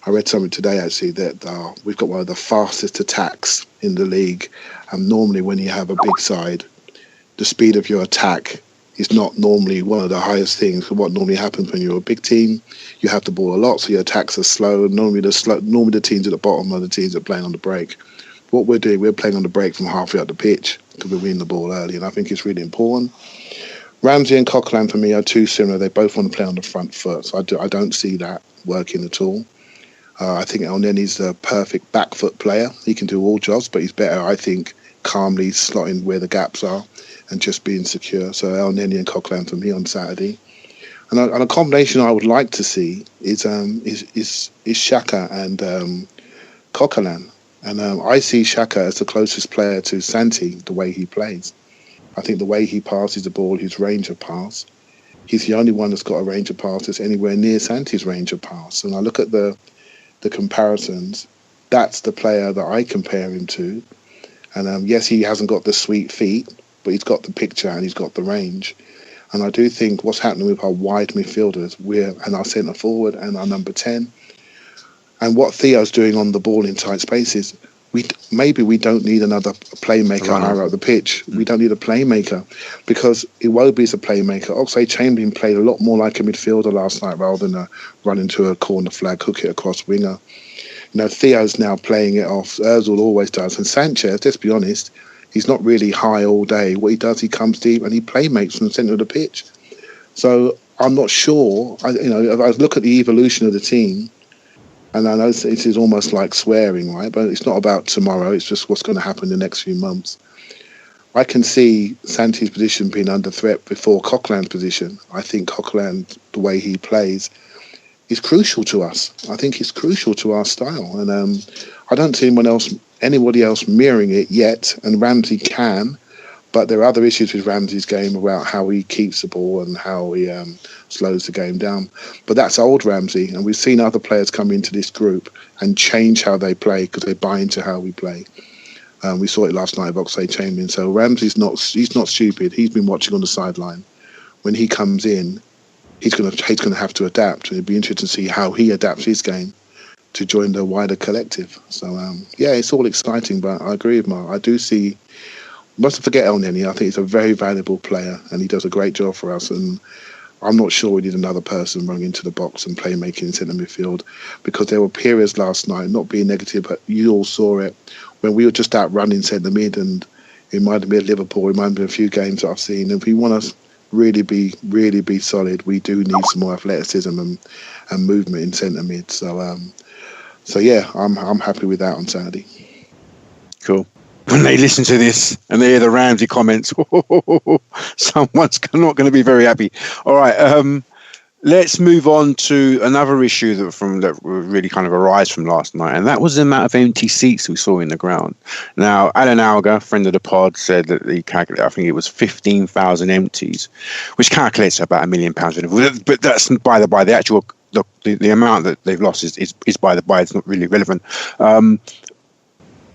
I read something today actually that we've got one of the fastest attacks in the league. And normally when you have a big side, the speed of your attack is not normally one of the highest things. What normally happens when you're a big team, you have the ball a lot, so your attacks are slow. Normally the teams at the bottom are the teams that are playing on the break. What we're doing, we're playing on the break from halfway up the pitch because we're winning the ball early, and I think it's really important. Ramsey and Coquelin for me are too similar. They both want to play on the front foot, so I don't see that working at all. I think El Neni's the perfect back foot player. He can do all jobs, but he's better, I think, calmly slotting where the gaps are and just being secure. So El Neni and Coquelin for me on Saturday. And a combination I would like to see is Xhaka and Coquelin. And I see Xhaka as the closest player to Santi, the way he plays. I think the way he passes the ball, his range of pass, he's the only one that's got a range of pass that's anywhere near Santi's range of pass. And I look at the comparisons, that's the player that I compare him to. And yes, he hasn't got the sweet feet, but he's got the picture and he's got the range. And I do think what's happening with our wide midfielders, and our centre forward and our number 10, and what Theo's doing on the ball in tight spaces, maybe we don't need another playmaker higher up the pitch. We don't need a playmaker because Iwobi's a playmaker. Oxlade-Chamberlain played a lot more like a midfielder last night rather than run into a corner flag, hook it across winger. Theo's now playing it off. Ozil always does. And Sanchez, let's be honest, he's not really high all day. What he does, he comes deep and he playmates from the centre of the pitch. So I'm not sure. I look at the evolution of the team, and I know this is almost like swearing, right? But it's not about tomorrow. It's just what's going to happen in the next few months. I can see Santi's position being under threat before Coquelin's position. I think Coquelin, the way he plays, is crucial to us. I think it's crucial to our style, and I don't see anybody else mirroring it yet. And Ramsey can, but there are other issues with Ramsey's game about how he keeps the ball and how he slows the game down. But that's old Ramsey, and we've seen other players come into this group and change how they play because they buy into how we play. We saw it last night with Oxlade-Chamberlain. So Ramsey's not stupid. He's been watching on the sideline. When he comes in, he's going to have to adapt. It'd be interesting to see how he adapts his game to join the wider collective. So it's all exciting. But I agree with Mark. I do see. Mustn't forget El Neni. I think he's a very valuable player, and he does a great job for us. And I'm not sure we need another person running into the box and playmaking in centre midfield, because there were periods last night, not being negative, but you all saw it, when we were just out running centre mid, and it might have been Liverpool, it might have been a few games that I've seen. If we want to really be solid, we do need some more athleticism and movement in centre mid. So yeah, I'm happy with that on Saturday. Cool. When they listen to this and they hear the Ramsey comments, someone's not going to be very happy. All right, let's move on to another issue that really kind of arose from last night, and that was the amount of empty seats we saw in the ground. Now, Alan Alga, friend of the pod, said that he calculated, I think it was 15,000 empties, which calculates about £1 million. But that's by the by. The actual the amount that they've lost is by the by. It's not really relevant.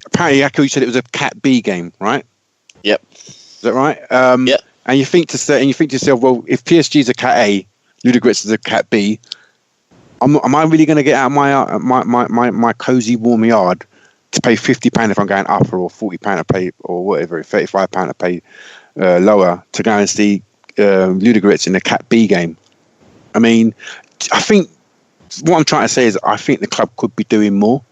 Apparently, Akhil, you said it was a Cat B game, right? Yep. Is that right? Yep. And you think to yourself, well, if PSG is a Cat A, Ludogorets is a Cat B, am I really going to get out of my cosy warm yard to pay £50 if I'm going upper, or £40 to pay, or whatever, £35 to pay lower to go and see Ludogorets in a Cat B game? I mean, I think what I'm trying to say is I think the club could be doing more.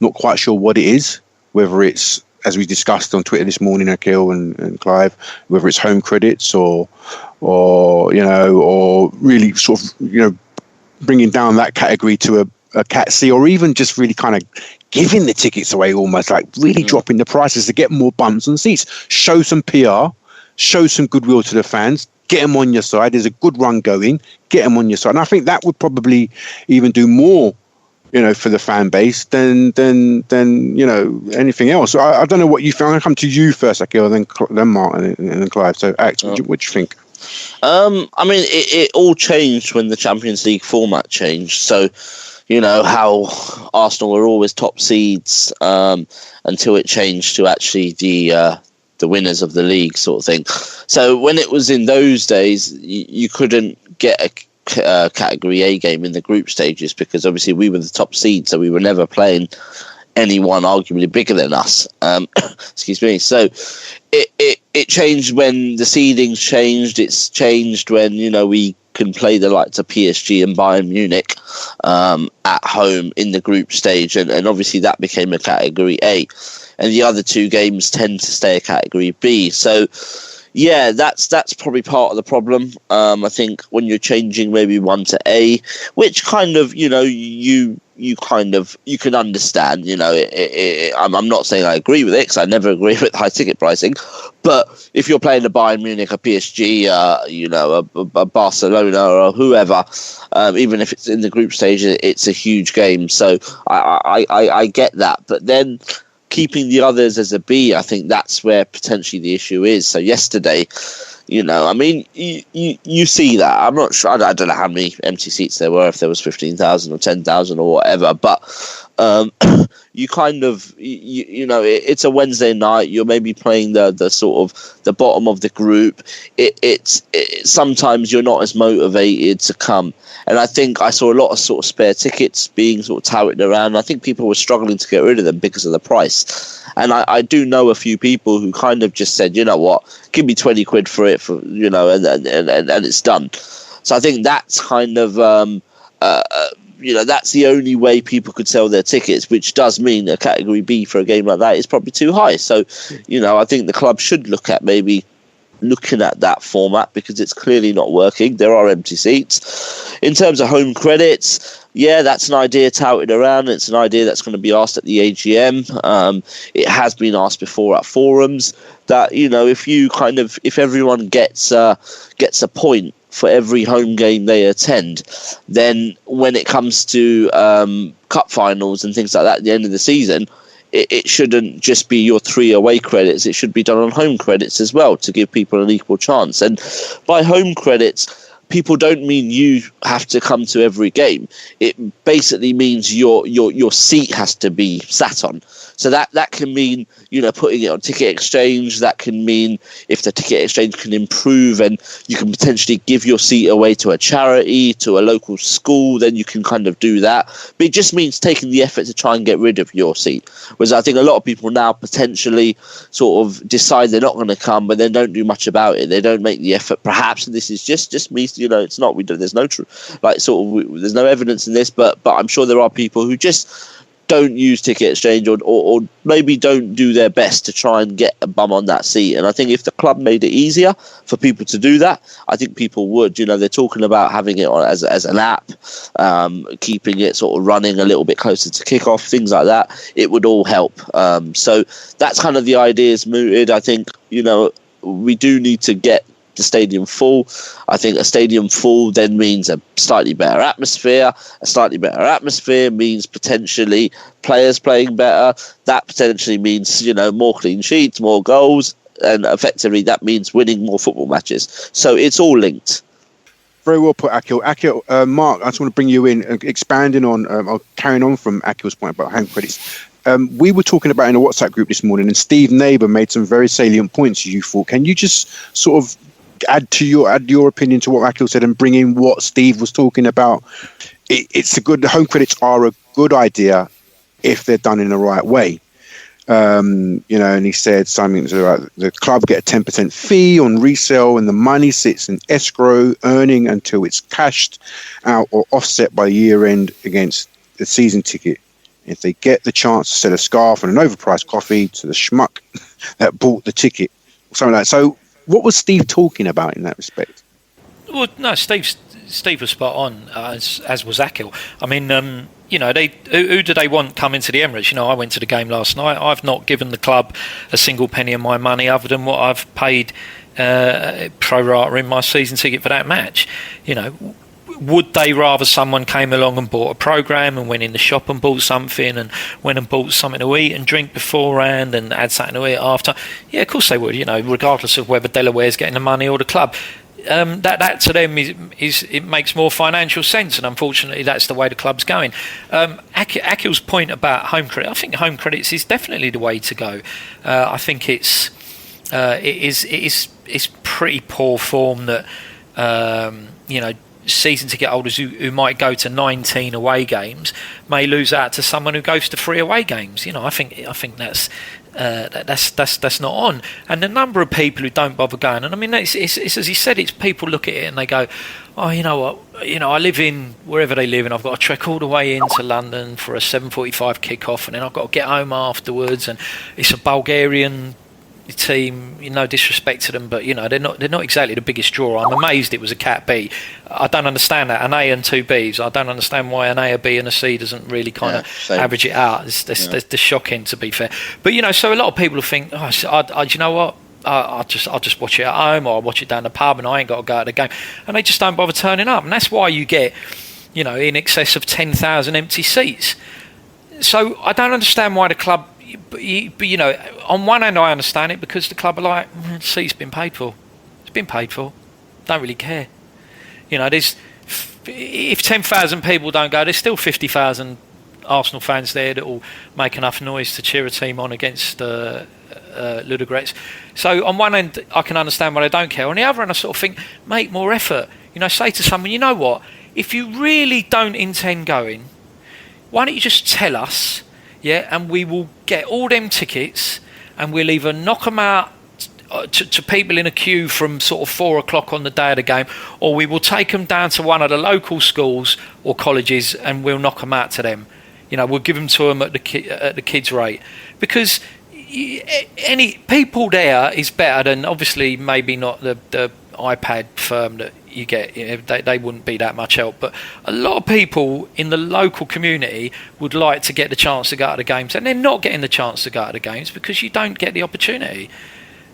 Not quite sure what it is. Whether it's, as we discussed on Twitter this morning, Akhil and Clive, whether it's home credits or really sort of, bringing down that category to a Cat C, or even just really kind of giving the tickets away, almost like really dropping the prices to get more bumps on seats. Show some PR, show some goodwill to the fans, get them on your side. There's a good run going, get them on your side. And I think that would probably even do more, for the fan base than anything else. So I don't know what you think. I'm going to come to you first, Akhil, then Mark, and then Clive. So, what do you think? I mean, it all changed when the Champions League format changed. So, how Arsenal were always top seeds until it changed to actually the winners of the league sort of thing. So when it was in those days, you couldn't get a Category A game in the group stages, because obviously we were the top seed, so we were never playing anyone arguably bigger than us. Excuse me. So it changed when the seedings changed. It's changed when we can play the likes of PSG and Bayern Munich at home in the group stage, and obviously that became a Category A, and the other two games tend to stay a Category B. So yeah, that's probably part of the problem. I think when you're changing maybe one to A, which kind of you can understand. I'm not saying I agree with it, because I never agree with high ticket pricing. But if you're playing a Bayern Munich, a PSG, a Barcelona, or whoever, even if it's in the group stage, it's a huge game. So I get that, but then keeping the others as a B, I think that's where potentially the issue is. So yesterday, I mean, you see that. I'm not sure. I don't know how many empty seats there were, if there was 15,000 or 10,000 or whatever. But you kind of, it's a Wednesday night. You're maybe playing the sort of the bottom of the group. It's sometimes you're not as motivated to come. And I think I saw a lot of sort of spare tickets being sort of touted around. I think people were struggling to get rid of them because of the price. And I do know a few people who kind of just said, you know what, give me 20 quid for it, and it's done. So I think that's kind of, that's the only way people could sell their tickets, which does mean a Category B for a game like that is probably too high. So, I think the club should look at maybe looking at that format, because it's clearly not working. There are empty seats. In terms of home credits, yeah, that's an idea touted around. It's an idea that's going to be asked at the AGM. It has been asked before at forums that, if everyone gets a point for every home game they attend, then when it comes to cup finals and things like that at the end of the season, it shouldn't just be your 3 away credits. It should be done on home credits as well to give people an equal chance. And by home credits, people don't mean you have to come to every game. It basically means your seat has to be sat on. So that can mean, putting it on ticket exchange. That can mean if the ticket exchange can improve and you can potentially give your seat away to a charity, to a local school, then you can kind of do that. But it just means taking the effort to try and get rid of your seat. Whereas I think a lot of people now potentially sort of decide they're not going to come, but then don't do much about it. They don't make the effort. Perhaps this is just me. It's not. There's no there's no evidence in this, but I'm sure there are people who just don't use ticket exchange or maybe don't do their best to try and get a bum on that seat. And I think if the club made it easier for people to do that, I think people would. They're talking about having it on as an app, keeping it sort of running a little bit closer to kickoff, things like that. It would all help. So that's kind of the ideas mooted. I think, we do need to get the stadium full. I think a stadium full then means a slightly better atmosphere. A slightly better atmosphere means potentially players playing better. That potentially means, more clean sheets, more goals, and effectively that means winning more football matches. So it's all linked. Very well put, Akhil. Akhil, Mark, I just want to bring you in, expanding on, or carrying on from Akhil's point about home credits. We were talking about in a WhatsApp group this morning, and Steve Neighbour made some very salient points you thought. Can you just sort of add your opinion to what Akhil said and bring in what Steve was talking about? The home credits are a good idea if they're done in the right way. And he said something like the club get a 10% fee on resale and the money sits in escrow, earning until it's cashed out or offset by year end against the season ticket. If they get the chance to sell a scarf and an overpriced coffee to the schmuck that bought the ticket, something like that. So what was Steve talking about in that respect? Well, no, Steve was spot on, as was Akhil. I mean, who do they want coming to the Emirates? I went to the game last night. I've not given the club a single penny of my money other than what I've paid pro rata in my season ticket for that match. Would they rather someone came along and bought a programme and went in the shop and bought something and went and bought something to eat and drink beforehand and had something to eat after? Yeah, of course they would, regardless of whether Delaware's getting the money or the club. That to them is it makes more financial sense, and unfortunately that's the way the club's going. Akhil's point about home credit, I think home credits is definitely the way to go. I think it is pretty poor form that season ticket holders who might go to 19 away games may lose out to someone who goes to 3 away games. I think that's not on. And the number of people who don't bother going, and I mean, it's as he said, it's people look at it and they go, oh, you know what, I live in wherever they live and I've got to trek all the way into London for a 7:45 kick-off and then I've got to get home afterwards, and it's a Bulgarian team, no disrespect to them, but they're not exactly the biggest draw. I'm amazed it was a Cat B. I don't understand that. An A and 2 Bs. I don't understand why an A, a B and a C doesn't really kind of average it out. It's shocking, to be fair. But so a lot of people think, you know what, I'll just watch it at home, or I'll watch it down the pub and I ain't got to go to the game, and they just don't bother turning up. And that's why you get in excess of 10,000 empty seats. So I don't understand why the club. But on one hand I understand it, because the club are like, the seat's been paid for. It's been paid for. Don't really care. There's if 10,000 people don't go, there's still 50,000 Arsenal fans there that will make enough noise to cheer a team on against Ludogorets. So on one end I can understand why they don't care. On the other end I sort of think, make more effort. Say to someone, you know what, if you really don't intend going, why don't you just tell us? Yeah, and we will get all them tickets and we'll either knock them out to people in a queue from sort of 4 o'clock on the day of the game, or we will take them down to one of the local schools or colleges and we'll knock them out to them. We'll give them to them at the kids' rate, because any people there is better than, obviously, maybe not the iPad firm that you get. They wouldn't be that much help, but a lot of people in the local community would like to get the chance to go to the games, and they're not getting the chance to go to the games because you don't get the opportunity.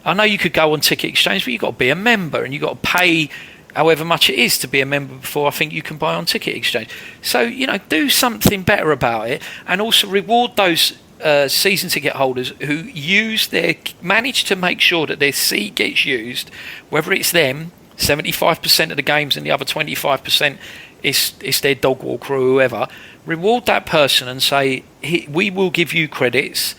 I know you could go on ticket exchange, but you've got to be a member and you've got to pay however much it is to be a member before I think you can buy on Ticket Exchange. So, do something better about it, and also reward those season ticket holders who manage to make sure that their seat gets used, whether it's them, 75% of the games, and the other 25% is their dog walker or whoever. Reward that person and say, we will give you credits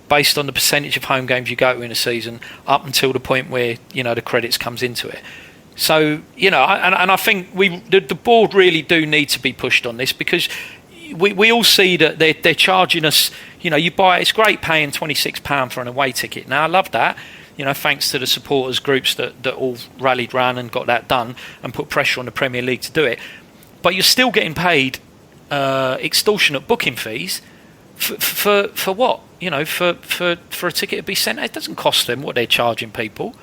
based on the percentage of home games you go to in a season up until the point where, the credits comes into it. So, and I think the board really do need to be pushed on this, because we all see that they're charging us, you buy, it's great paying £26 for an away ticket. Now, I love that, thanks to the supporters groups that all rallied round and got that done and put pressure on the Premier League to do it. But you're still getting paid extortionate booking fees for what? For a ticket to be sent. It doesn't cost them what they're charging people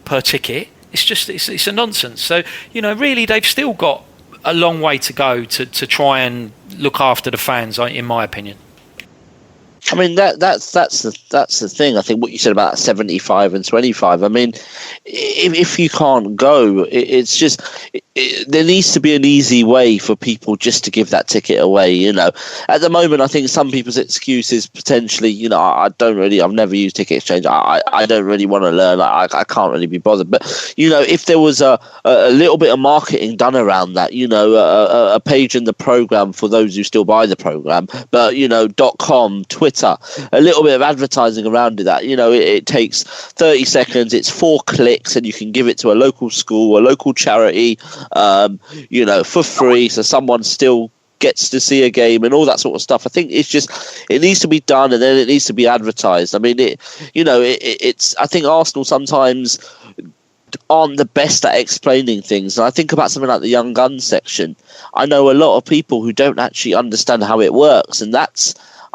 per ticket. It's just it's a nonsense. So really they've still got a long way to go to try and look after the fans, in my opinion. I mean that's the thing. I think what you said about 75 and 25. I mean, if you can't go, it's just there needs to be an easy way for people just to give that ticket away. At the moment, I think some people's excuse is potentially, I've never used Ticket Exchange. I don't really want to learn. I can't really be bothered. But if there was a little bit of marketing done around that, a page in the program for those who still buy the program, but .com, Twitter, a little bit of advertising around it, that it takes 30 seconds, it's 4 clicks, and you can give it to a local school, a local charity, for free, so someone still gets to see a game and all that sort of stuff. I think it needs to be done, and then it needs to be advertised. I mean, it's I think Arsenal sometimes aren't the best at explaining things, and I think about something like the Young Guns section. I know a lot of people who don't actually understand how it works, and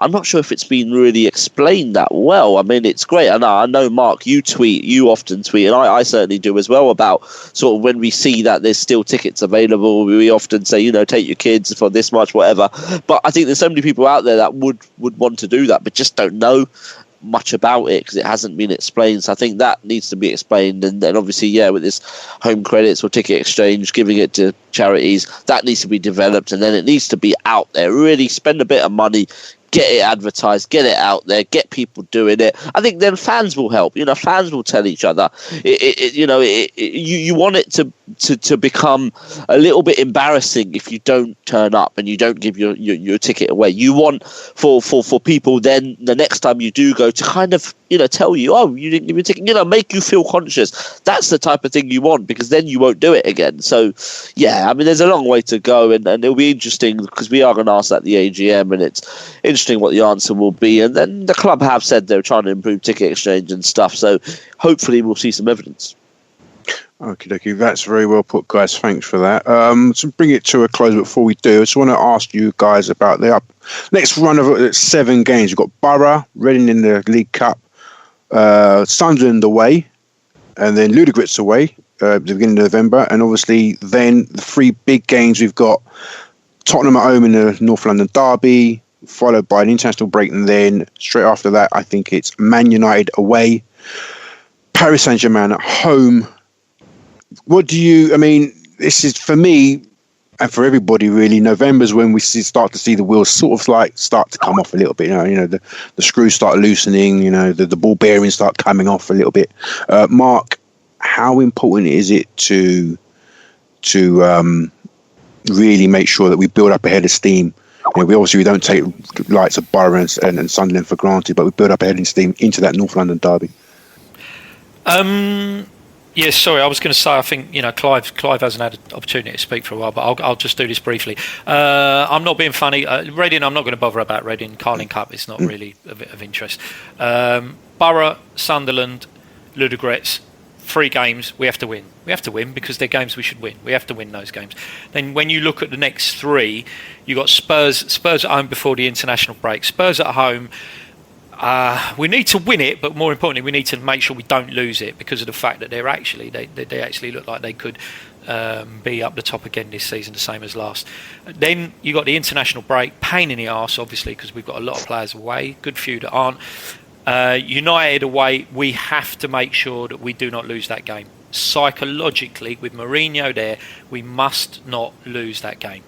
I'm not sure if it's been really explained that well. I mean, it's great. And I know, Mark, you often tweet, and I certainly do as well, about sort of when we see that there's still tickets available, we often say, take your kids for this much, whatever. But I think there's so many people out there that would want to do that, but just don't know much about it because it hasn't been explained. So I think that needs to be explained. And then obviously, with this home credits or Ticket Exchange, giving it to charities, that needs to be developed, and then it needs to be out there. Really spend a bit of money, get it advertised, get it out there, get people doing it. I think then fans will help. Fans will tell each other. You want it to become a little bit embarrassing if you don't turn up and you don't give your ticket away. You want for people then the next time you do go to kind of tell you, oh, you didn't give your ticket. Make you feel conscious. That's the type of thing you want, because then you won't do it again. So I mean, there's a long way to go, and it'll be interesting because we are going to ask that at the AGM, and it's interesting what the answer will be. And then the club have said they're trying to improve Ticket Exchange and stuff, so hopefully we'll see some evidence. Okay, that's very well put, guys. Thanks for that. To bring it to a close before we do, I just want to ask you guys about the next run of 7 games. We've got Borough, Reading in the League Cup, Sunderland away, and then Ludogorets away at the beginning of November. And obviously then the 3 big games we've got: Tottenham at home in the North London derby, followed by an international break, and then straight after that I think it's Man United away, Paris Saint-Germain at home. This is, for me and for everybody really, November's when we start to see the wheels sort of like start to come off a little bit. The screws start loosening, the ball bearings start coming off a little bit. Mark, how important is it to really make sure that we build up a head of steam? We don't take lights of Borough and Sunderland for granted, but we build up a head of steam into that North London derby. Yeah, sorry, I was going to say, I think, Clive hasn't had an opportunity to speak for a while, but I'll just do this briefly. I'm not being funny. Reading, I'm not going to bother about Reading. Carling Cup is not really of interest. Borough, Sunderland, Ludogorets, 3 games we have to win. We have to win because they're games we should win. We have to win those games. Then when you look at the next 3, you got Spurs at home before the international break. Spurs at home. We need to win it, but more importantly, we need to make sure we don't lose it because of the fact that they actually look like they could be up the top again this season, the same as last. Then you got the international break, pain in the arse, obviously, because we've got a lot of players away, good few that aren't. United away, we have to make sure that we do not lose that game. psychologically, with Mourinho there, we must not lose that game.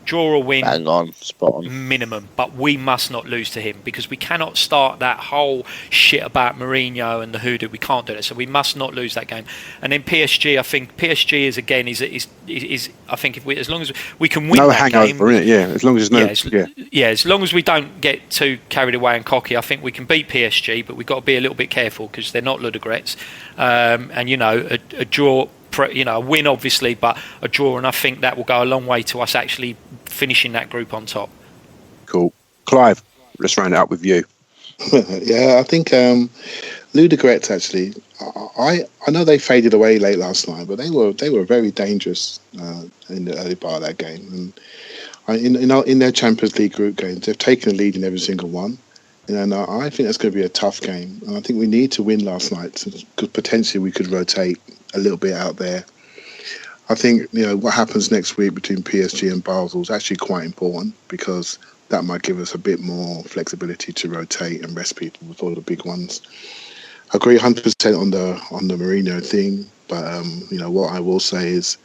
Draw or win, hang on, spot on. minimum, but we must not lose to him, because we cannot start that whole shit about Mourinho and the hoodoo. We can't do that, so we must not lose that game. And then PSG, I think PSG is again is I think if we, as long as we can win no that hangover, game, yeah. As long as there's no, as long as we don't get too carried away and cocky, I think we can beat PSG. But we've got to be a little bit careful because they're not Ludogorets, and you know, a draw. You know, a win obviously, but a draw, and I think that will go a long way to us actually finishing that group on top. Cool. Clive, let's round it up with you. Yeah, I think Ludogorets actually. I know they faded away late last night, but they were very dangerous in the early part of that game. And in their Champions League group games, they've taken the lead in every single one. And I think that's going to be a tough game. And I think we need to win last night because potentially we could rotate a little bit out there. I think what happens next week between PSG and Basel is actually quite important because that might give us a bit more flexibility to rotate and rest people with all the big ones. I agree 100% on the Mourinho thing, but what I will say is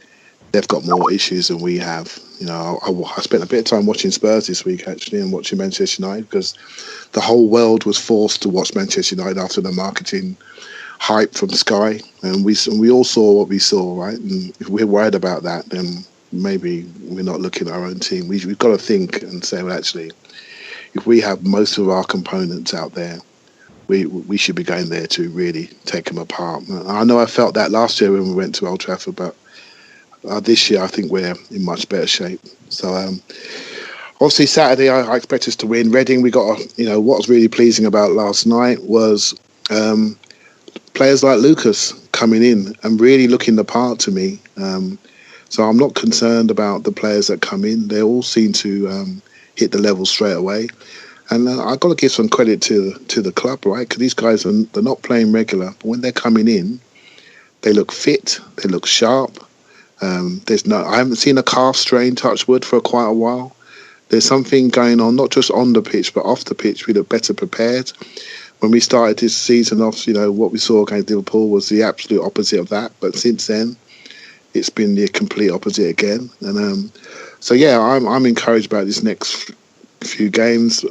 they've got more issues than we have. I spent a bit of time watching Spurs this week actually and watching Manchester United because the whole world was forced to watch Manchester United after the marketing hype from Sky, and we all saw what we saw, right? And if we're worried about that, then maybe we're not looking at our own team. We've got to think and say, well, actually, if we have most of our components out there, we should be going there to really take them apart. I know I felt that last year when we went to Old Trafford, but this year I think we're in much better shape. So obviously Saturday I expect us to win. Reading, we got what was really pleasing about last night was players like Lucas coming in and really looking the part to me. So I'm not concerned about the players that come in. They all seem to hit the level straight away. And I've got to give some credit to the club, right? Because these guys, they're not playing regular. But when they're coming in, they look fit, they look sharp. I haven't seen a calf strain, touch wood, for quite a while. There's something going on, not just on the pitch, but off the pitch. We look better prepared. When we started this season off, what we saw against Liverpool was the absolute opposite of that. But since then, it's been the complete opposite again. And I'm encouraged about this next few games.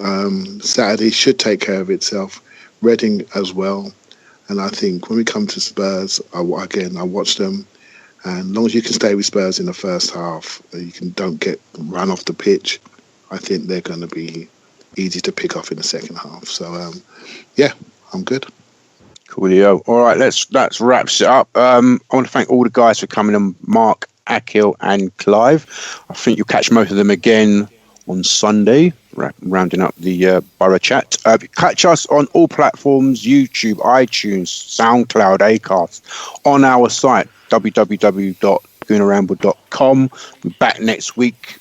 Saturday should take care of itself. Reading as well. And I think when we come to Spurs, I watch them. And as long as you can stay with Spurs in the first half, don't get run off the pitch, I think they're going to be easy to pick off in the second half. So, I'm good. Coolio. All right, let's wrap it up. I want to thank all the guys for coming on, Mark, Akhil and Clive. I think you'll catch most of them again on Sunday, rounding up the Borough Chat. Catch us on all platforms, YouTube, iTunes, SoundCloud, Acast, on our site, www.gooneramble.com. We're back next week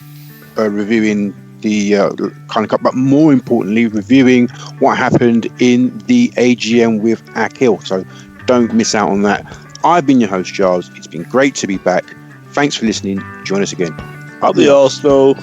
reviewing the kind of cup, but more importantly, reviewing what happened in the AGM with Akhil. So don't miss out on that. I've been your host, Giles. It's been great to be back. Thanks for listening. Join us again. Up the Arsenal.